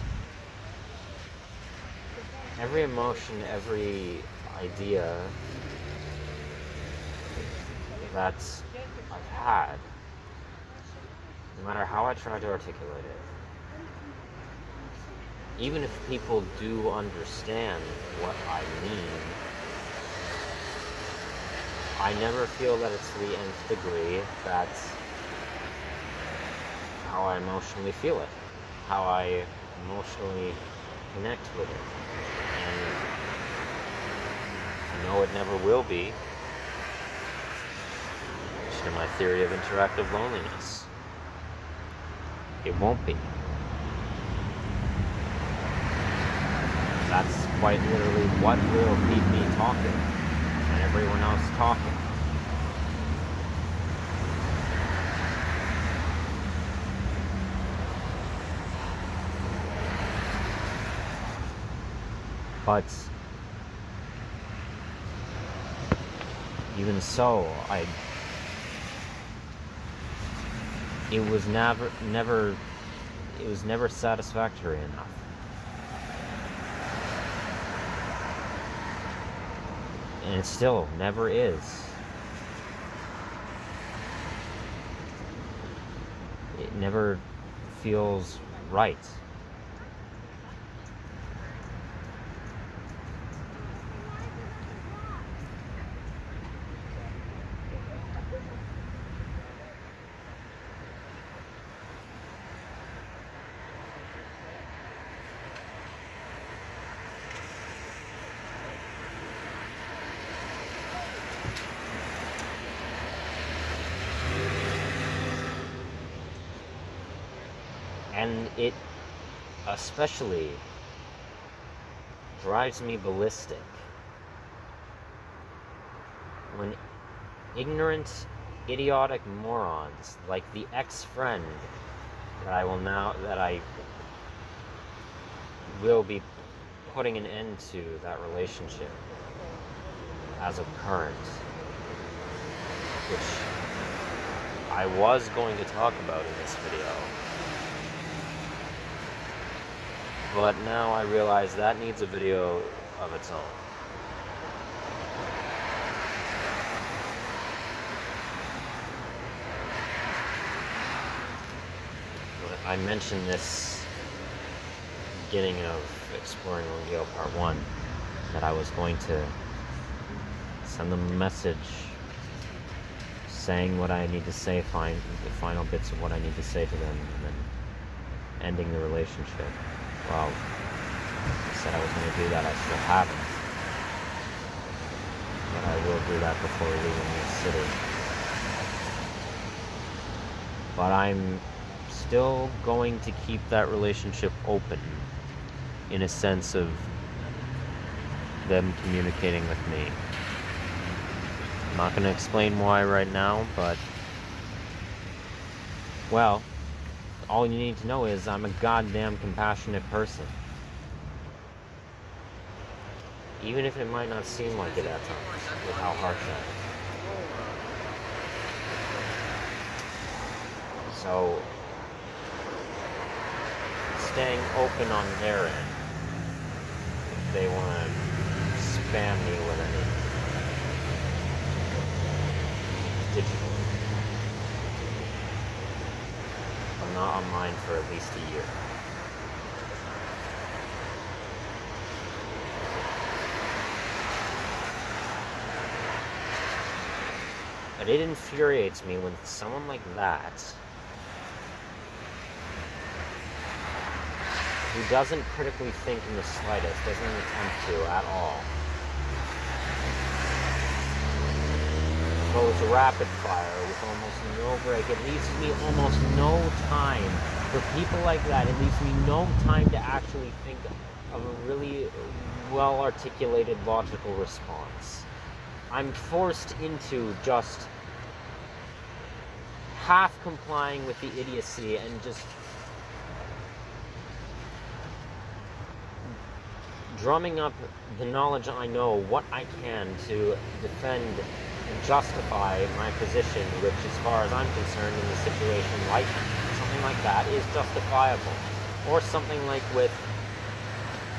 every emotion, every idea that I've had, no matter how I try to articulate it, even if people do understand what I mean, I never feel that it's to the nth degree that's how I emotionally feel it, how I emotionally connect with it. And I know it never will be, which in my theory of interactive loneliness, it won't be. That's quite literally what will keep me talking when everyone else is talking. But even so, it was never satisfactory enough. And it still never is. It never feels right. And it especially drives me ballistic when ignorant, idiotic morons like the ex-friend that I will be putting an end to that relationship as of current, which I was going to talk about in this video, but now I realize that needs a video of its own. I mentioned this beginning of Exploring Longueuil Part 1, that I was going to send them a message saying what I need to say, find the final bits of what I need to say to them, and then ending the relationship. Well, I said I was going to do that. I still haven't. But I will do that before leaving this city. But I'm still going to keep that relationship open, in a sense of them communicating with me. I'm not going to explain why right now, but, well, all you need to know is I'm a goddamn compassionate person. Even if it might not seem like it at times, with how harsh I am. So, staying open on their end, if they want to spam me with anything digitally. I'm not online for at least a year. And it infuriates me when someone like that, who doesn't critically think in the slightest, doesn't attempt to at all, goes rapid fire with almost no break. It leaves me almost no time for people like that. It leaves me no time to actually think of a really well-articulated, logical response. I'm forced into just half complying with the idiocy and just drumming up the knowledge I know, what I can, to defend and justify my position, which, as far as I'm concerned, in a situation like something like that, is justifiable. Or something like with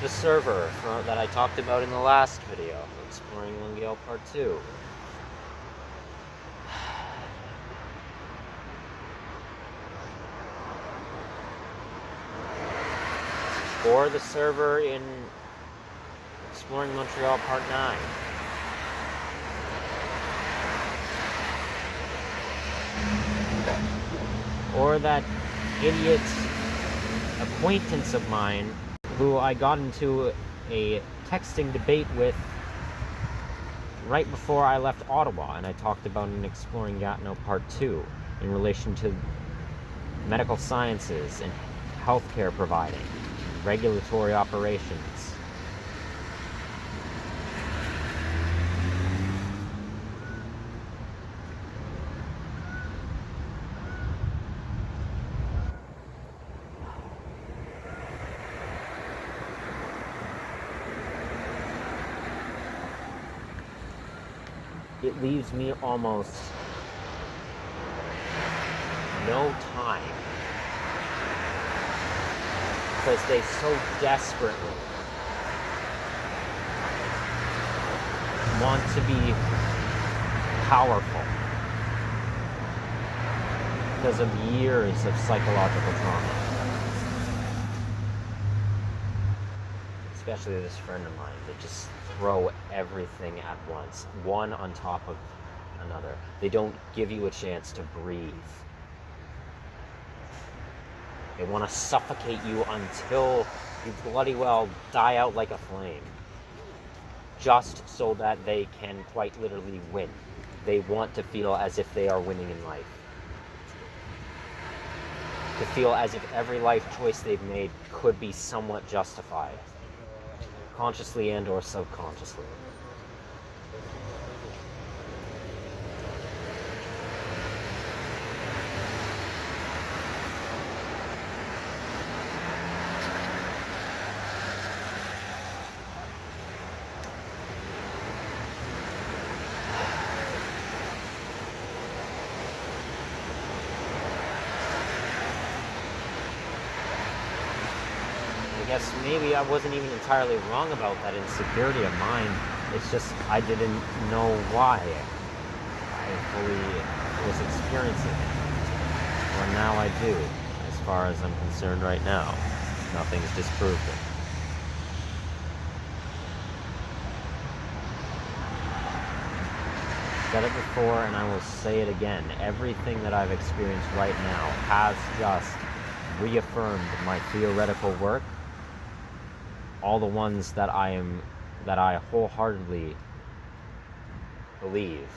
the server that I talked about in the last video, Exploring Longueuil Part 2. Or the server in Exploring Montreal Part 9. Or that idiot acquaintance of mine who I got into a texting debate with right before I left Ottawa, and I talked about in Exploring Gatineau Part 2 in relation to medical sciences and healthcare providing, regulatory operations. It leaves me almost no time, because they so desperately want to be powerful because of years of psychological trauma. Especially this friend of mine, that just throw everything at once, one on top of another. They don't give you a chance to breathe. They want to suffocate you until you bloody well die out like a flame, just so that they can quite literally win. They want to feel as if they are winning in life. to feel as if every life choice they've made could be somewhat justified, consciously and or subconsciously. I guess maybe I wasn't even entirely wrong about that insecurity of mine. It's just I didn't know why I fully was experiencing it. Well, now I do, as far as I'm concerned right now. Nothing's disproved it. Said it before and I will say it again. Everything that I've experienced right now has just reaffirmed my theoretical work. All the ones that I wholeheartedly believe.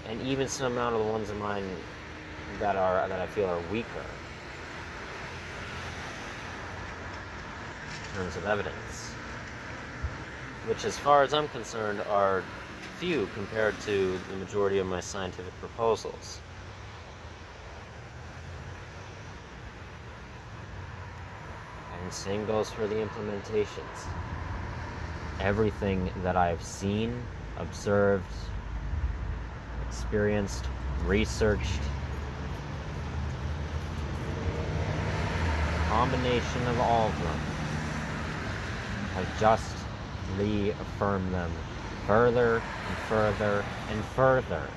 And even some amount of the ones of mine that I feel are weaker in terms of evidence. Which, as far as I'm concerned, are few compared to the majority of my scientific proposals. And same goes for the implementations. Everything that I've seen, observed, experienced, researched, combination of all of them, have just reaffirmed them further and further and further.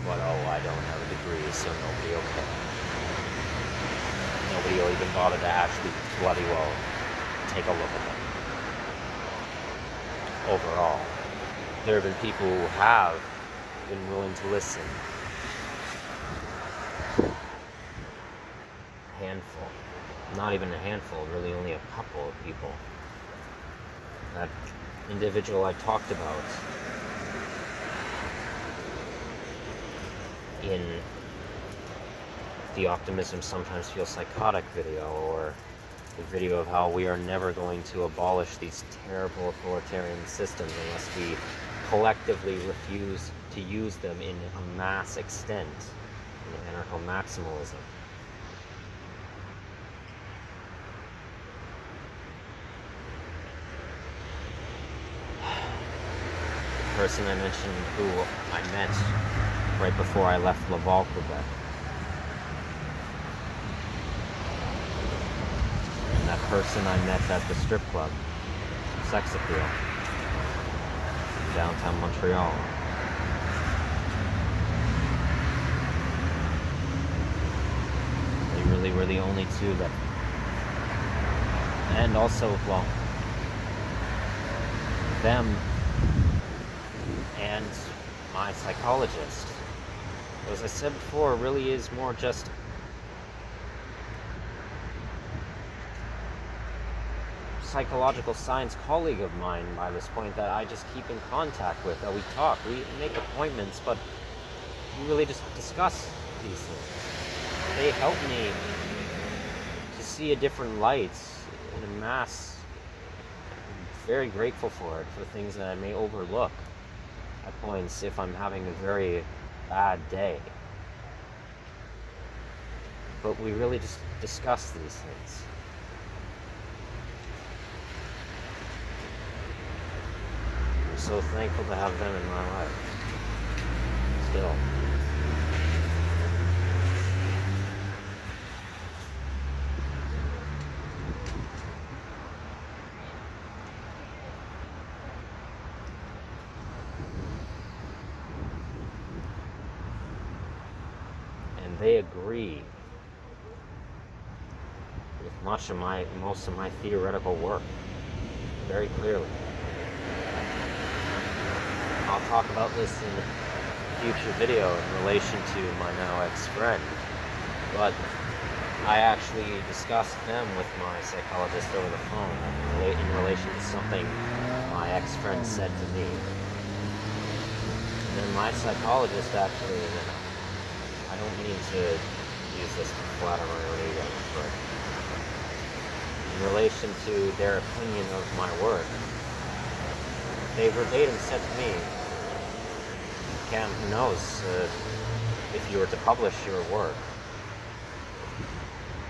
But I don't have a degree, so nobody will care. Nobody will even bother to actually bloody well take a look at them. Overall, there have been people who have been willing to listen. A handful. Not even a handful, really only a couple of people. That individual I talked about in the Optimism Sometimes Feels Psychotic video, or the video of how we are never going to abolish these terrible authoritarian systems unless we collectively refuse to use them in a mass extent, in anarcho-maximalism. The person I mentioned who I met right before I left Laval, Quebec. And that person I met at the strip club, Sex Appeal, in downtown Montreal. They really were the only two that... And also, well, them and my psychologist. As I said before, really is more just psychological science colleague of mine by this point that I just keep in contact with, that we talk, we make appointments, but we really just discuss these things. They help me to see a different light in a mass. I'm very grateful for it, for things that I may overlook at points if I'm having a very bad day. But we really just discuss these things. I'm so thankful to have them in my life. Still. They agree with most of my theoretical work very clearly. I'll talk about this in a future video in relation to my now ex-friend, but I actually discussed them with my psychologist over the phone in relation to something my ex-friend said to me. And then my psychologist actually, and I don't mean to use this to flatter my own ego, but in relation to their opinion of my work, they verbatim said to me, Cam, who knows, if you were to publish your work,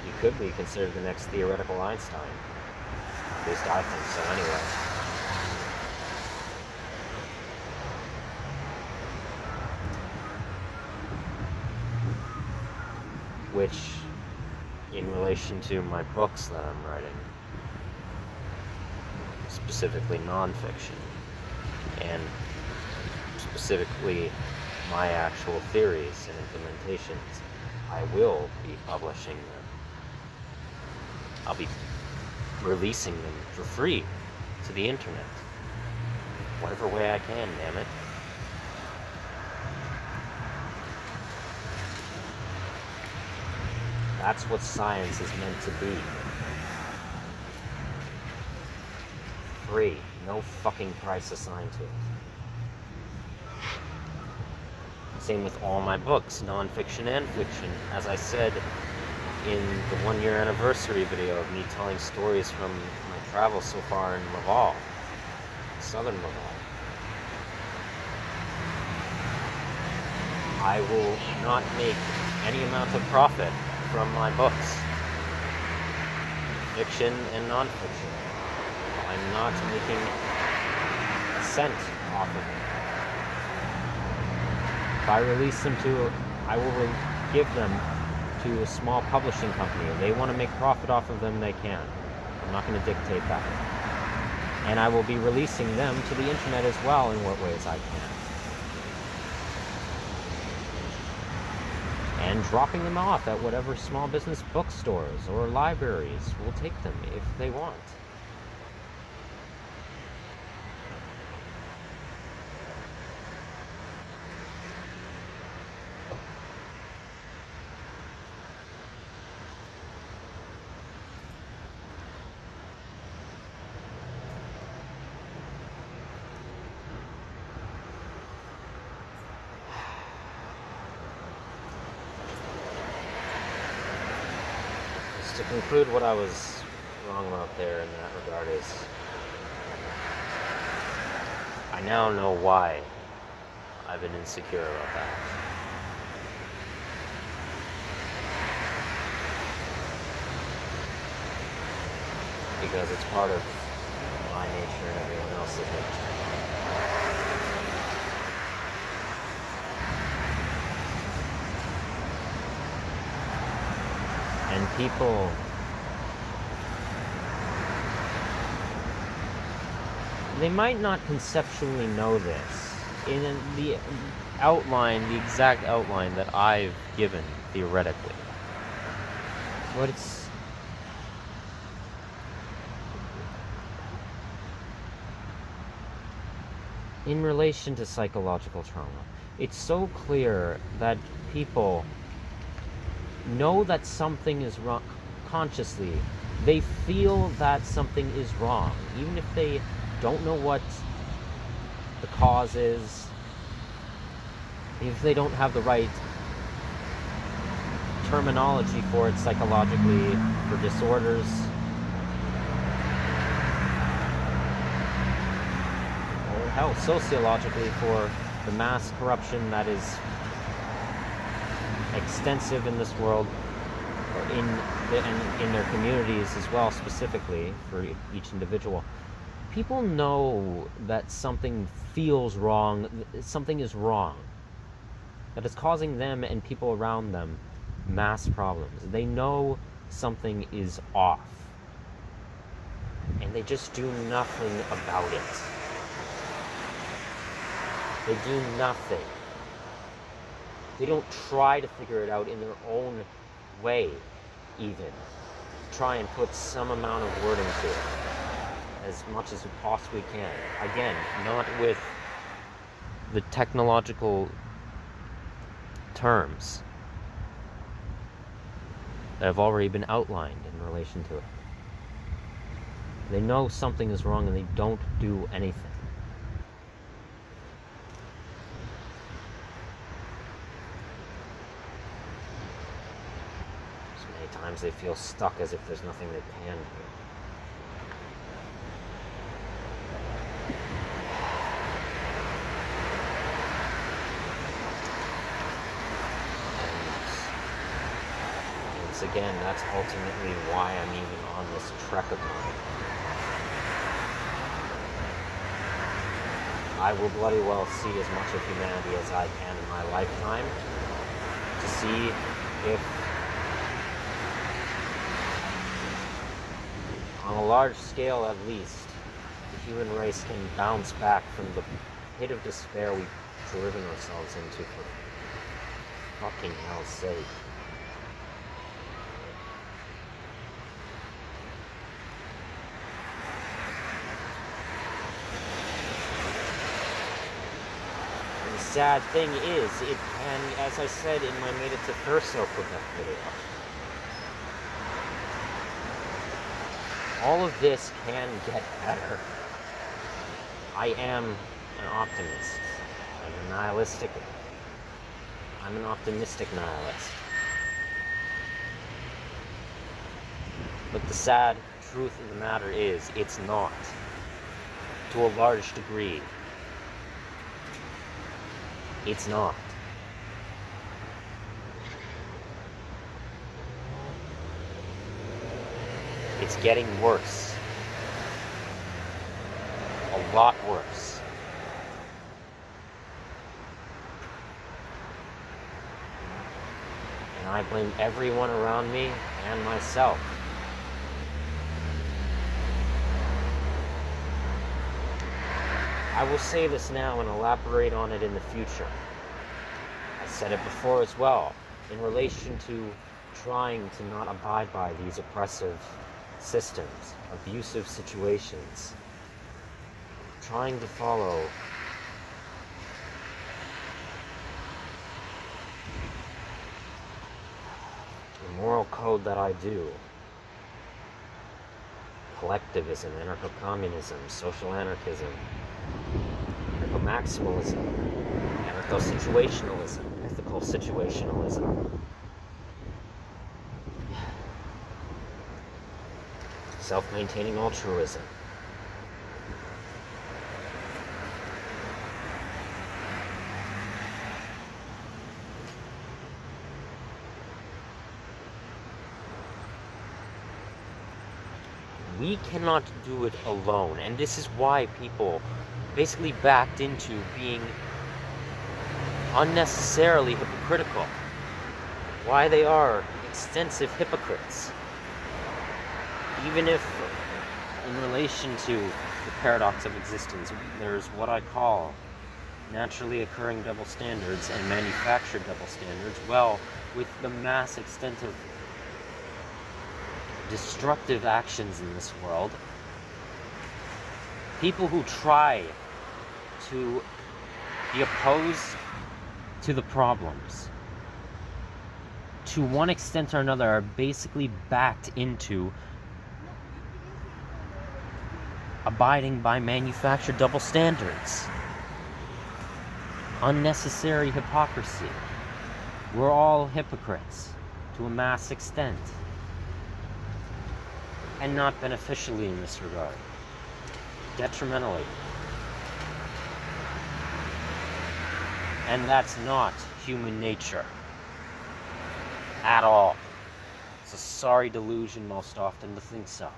you could be considered the next theoretical Einstein. At least I think so anyway. Which, in relation to my books that I'm writing, specifically nonfiction, and specifically my actual theories and implementations, I will be publishing them. I'll be releasing them for free to the internet. Whatever way I can, damn it. That's what science is meant to be. Free. No fucking price assigned to it. Same with all my books, nonfiction and fiction. As I said in the 1-year anniversary video of me telling stories from my travels so far in Laval, southern Laval. I will not make any amount of profit from my books, fiction and nonfiction. I'm not making a cent off of it. If I release them I will give them to a small publishing company. If they want to make profit off of them, they can. I'm not going to dictate that. And I will be releasing them to the internet as well in what ways I can. And dropping them off at whatever small business bookstores or libraries will take them if they want. To conclude, what I was wrong about there in that regard is I now know why I've been insecure about that. Because it's part of my nature and everyone else's nature. And people they might not conceptually know this in the exact outline that I've given theoretically. But it's in relation to psychological trauma. It's so clear that people know that something is wrong consciously. They feel that something is wrong, even if they don't know what the cause is, if they don't have the right terminology for it psychologically, for disorders. Or hell, sociologically, for the mass corruption that is extensive in this world, or in their communities as well, specifically for each individual. People know that something feels wrong, something is wrong, that is causing them and people around them mass problems. They know something is off, and they just do nothing about it. They do nothing. They don't try to figure it out in their own way, even. Try and put some amount of wording to it, as much as we possibly can. Again, not with the technological terms that have already been outlined in relation to it. They know something is wrong and they don't do anything. So many times they feel stuck as if there's nothing they can do. Again, that's ultimately why I'm even on this trek of mine. I will bloody well see as much of humanity as I can in my lifetime to see if, on a large scale at least, the human race can bounce back from the pit of despair we've driven ourselves into, for fucking hell's sake. The sad thing is, it can, as I said in my Made It to Thurso Quebec video, all of this can get better. I am an optimist. I'm an optimistic nihilist. But the sad truth of the matter is, it's not. To a large degree. It's not. It's getting worse. A lot worse. And I blame everyone around me and myself. I will say this now and elaborate on it in the future. I said it before as well, in relation to trying to not abide by these oppressive systems, abusive situations, trying to follow the moral code that I do. Collectivism, anarcho-communism, social anarchism, anarcho-maximalism, anarcho-situationalism, ethical situationalism, self-maintaining altruism. We cannot do it alone, and this is why people basically backed into being unnecessarily hypocritical. Why they are extensive hypocrites. Even if, in relation to the paradox of existence, there's what I call naturally occurring double standards and manufactured double standards, well, with the mass extent of destructive actions in this world, people who try to be opposed to the problems, to one extent or another, are basically backed into abiding by manufactured double standards. Unnecessary hypocrisy. We're all hypocrites to a mass extent. And not beneficially in this regard. Detrimentally. And that's not human nature. At all. It's a sorry delusion most often to think so.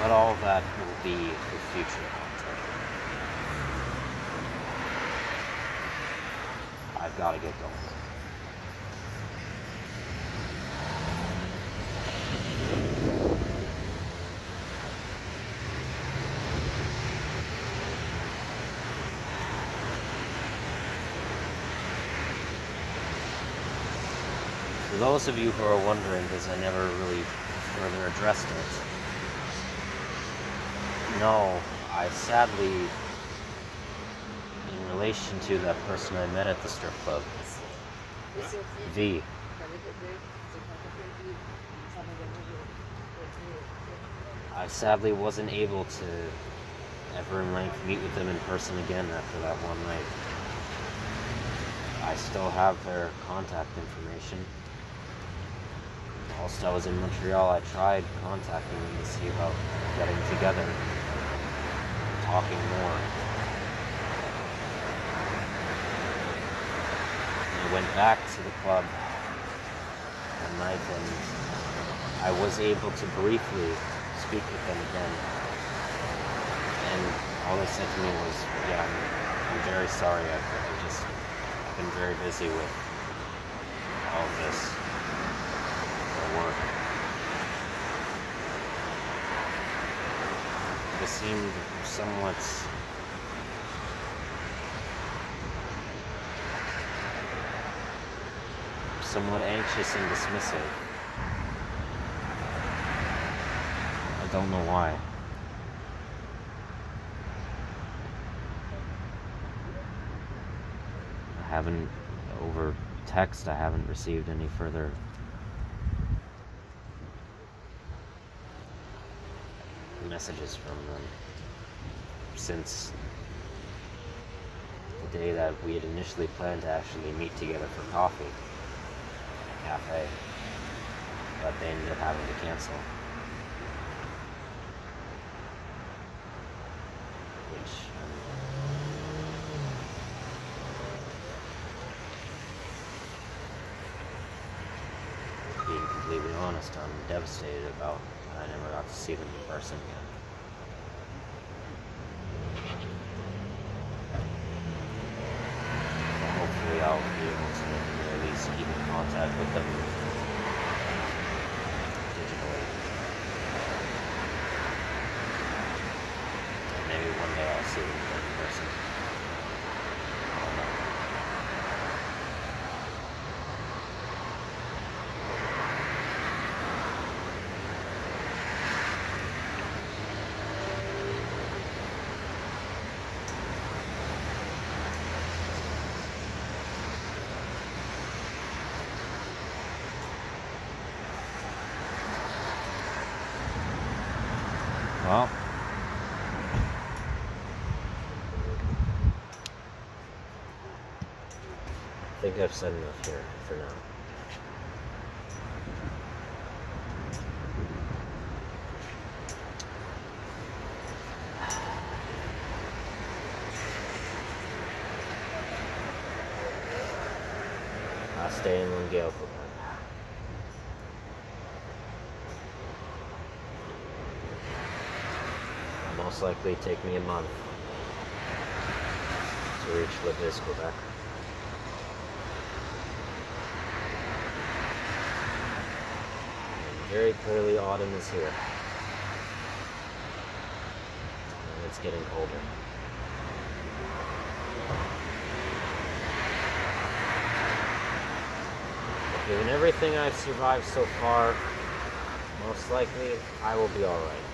But all that will be for future content. I've got to get going. For those of you who are wondering, because I never really further addressed it, no, I sadly relation to that person I met at the strip club, V. I sadly wasn't able to ever meet with them in person again after that one night. I still have their contact information. Whilst I was in Montreal, I tried contacting them to see about getting together, talking more. I went back to the club that night and I was able to briefly speak with them again. And all they said to me was, yeah, I'm very sorry. I've been very busy with all of this work. They seemed somewhat anxious and dismissive. I don't know why. Over text, I haven't received any further messages from them since the day that we had initially planned to actually meet together for coffee at a cafe, but they ended up having to cancel. Being completely honest, I'm devastated about I never got to see them in person again. But hopefully I'll be able to at least keep in contact with them digitally. And maybe one day I'll see them in person. I don't know. Well, I think I've said enough here for now. Last day in Longueuil, Quebec. Most likely take me a month to reach Lévis, Quebec. And very clearly autumn is here. And it's getting colder. But given everything I've survived so far, most likely I will be alright.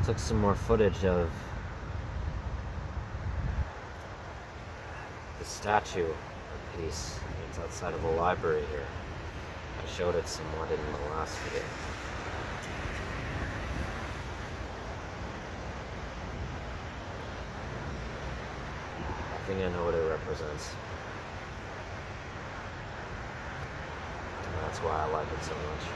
Took some more footage of the statue piece that's outside of the library here. I showed it somewhat in the last video. I think I know what it represents. And that's why I like it so much.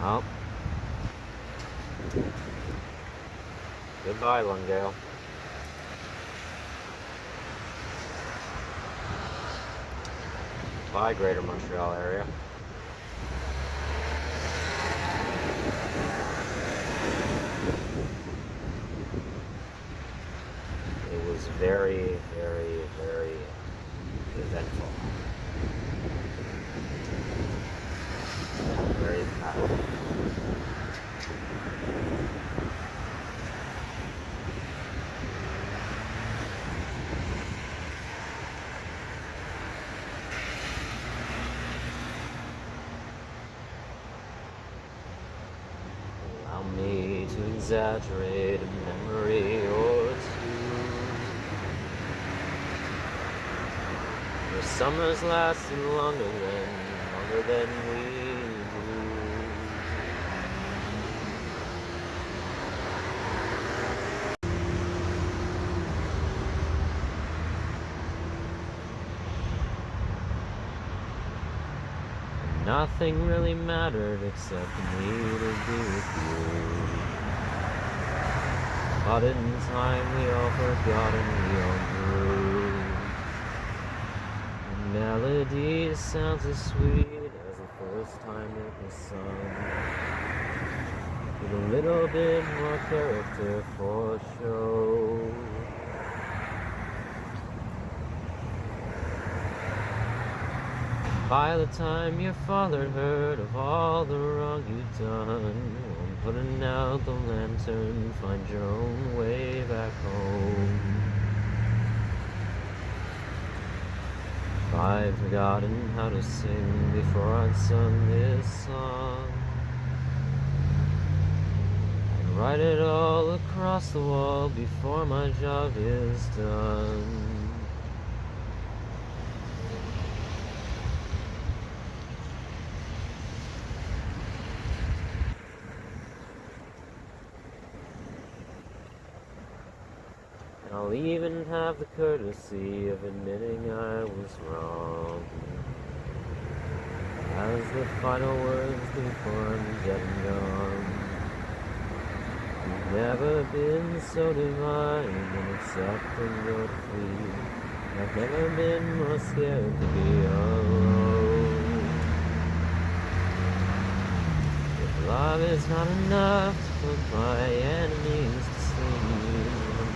Well, goodbye, Lungale. Bye, Greater Montreal area. It was very, very, very eventful. Very packed. Allow me to exaggerate a memory or two. Your summers lasted longer than we do. Nothing really mattered except me to be with you. But in time we all forgot and we all grew. The melody sounds as sweet as the first time it was sung, with a little bit more character for show. By the time your father heard of all the wrong you'd done, I'm putting out the lantern, find your own way back home. If I'd forgotten how to sing before I'd sung this song, I'd write it all across the wall before my job is done. I'll even have the courtesy of admitting I was wrong, as the final words before I'm dead and gone. You've never been so divine in accepting your defeat. I've never been more scared to be alone. If love is not enough to put my enemies to sleep,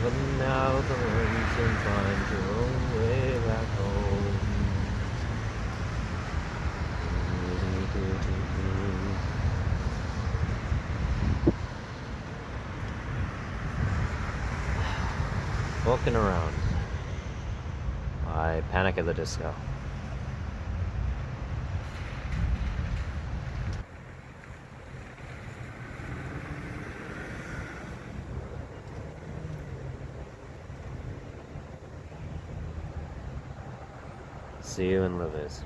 putting out the lantern, find your own way back home. Walking Around by Panic at the Disco. See you in Liviz.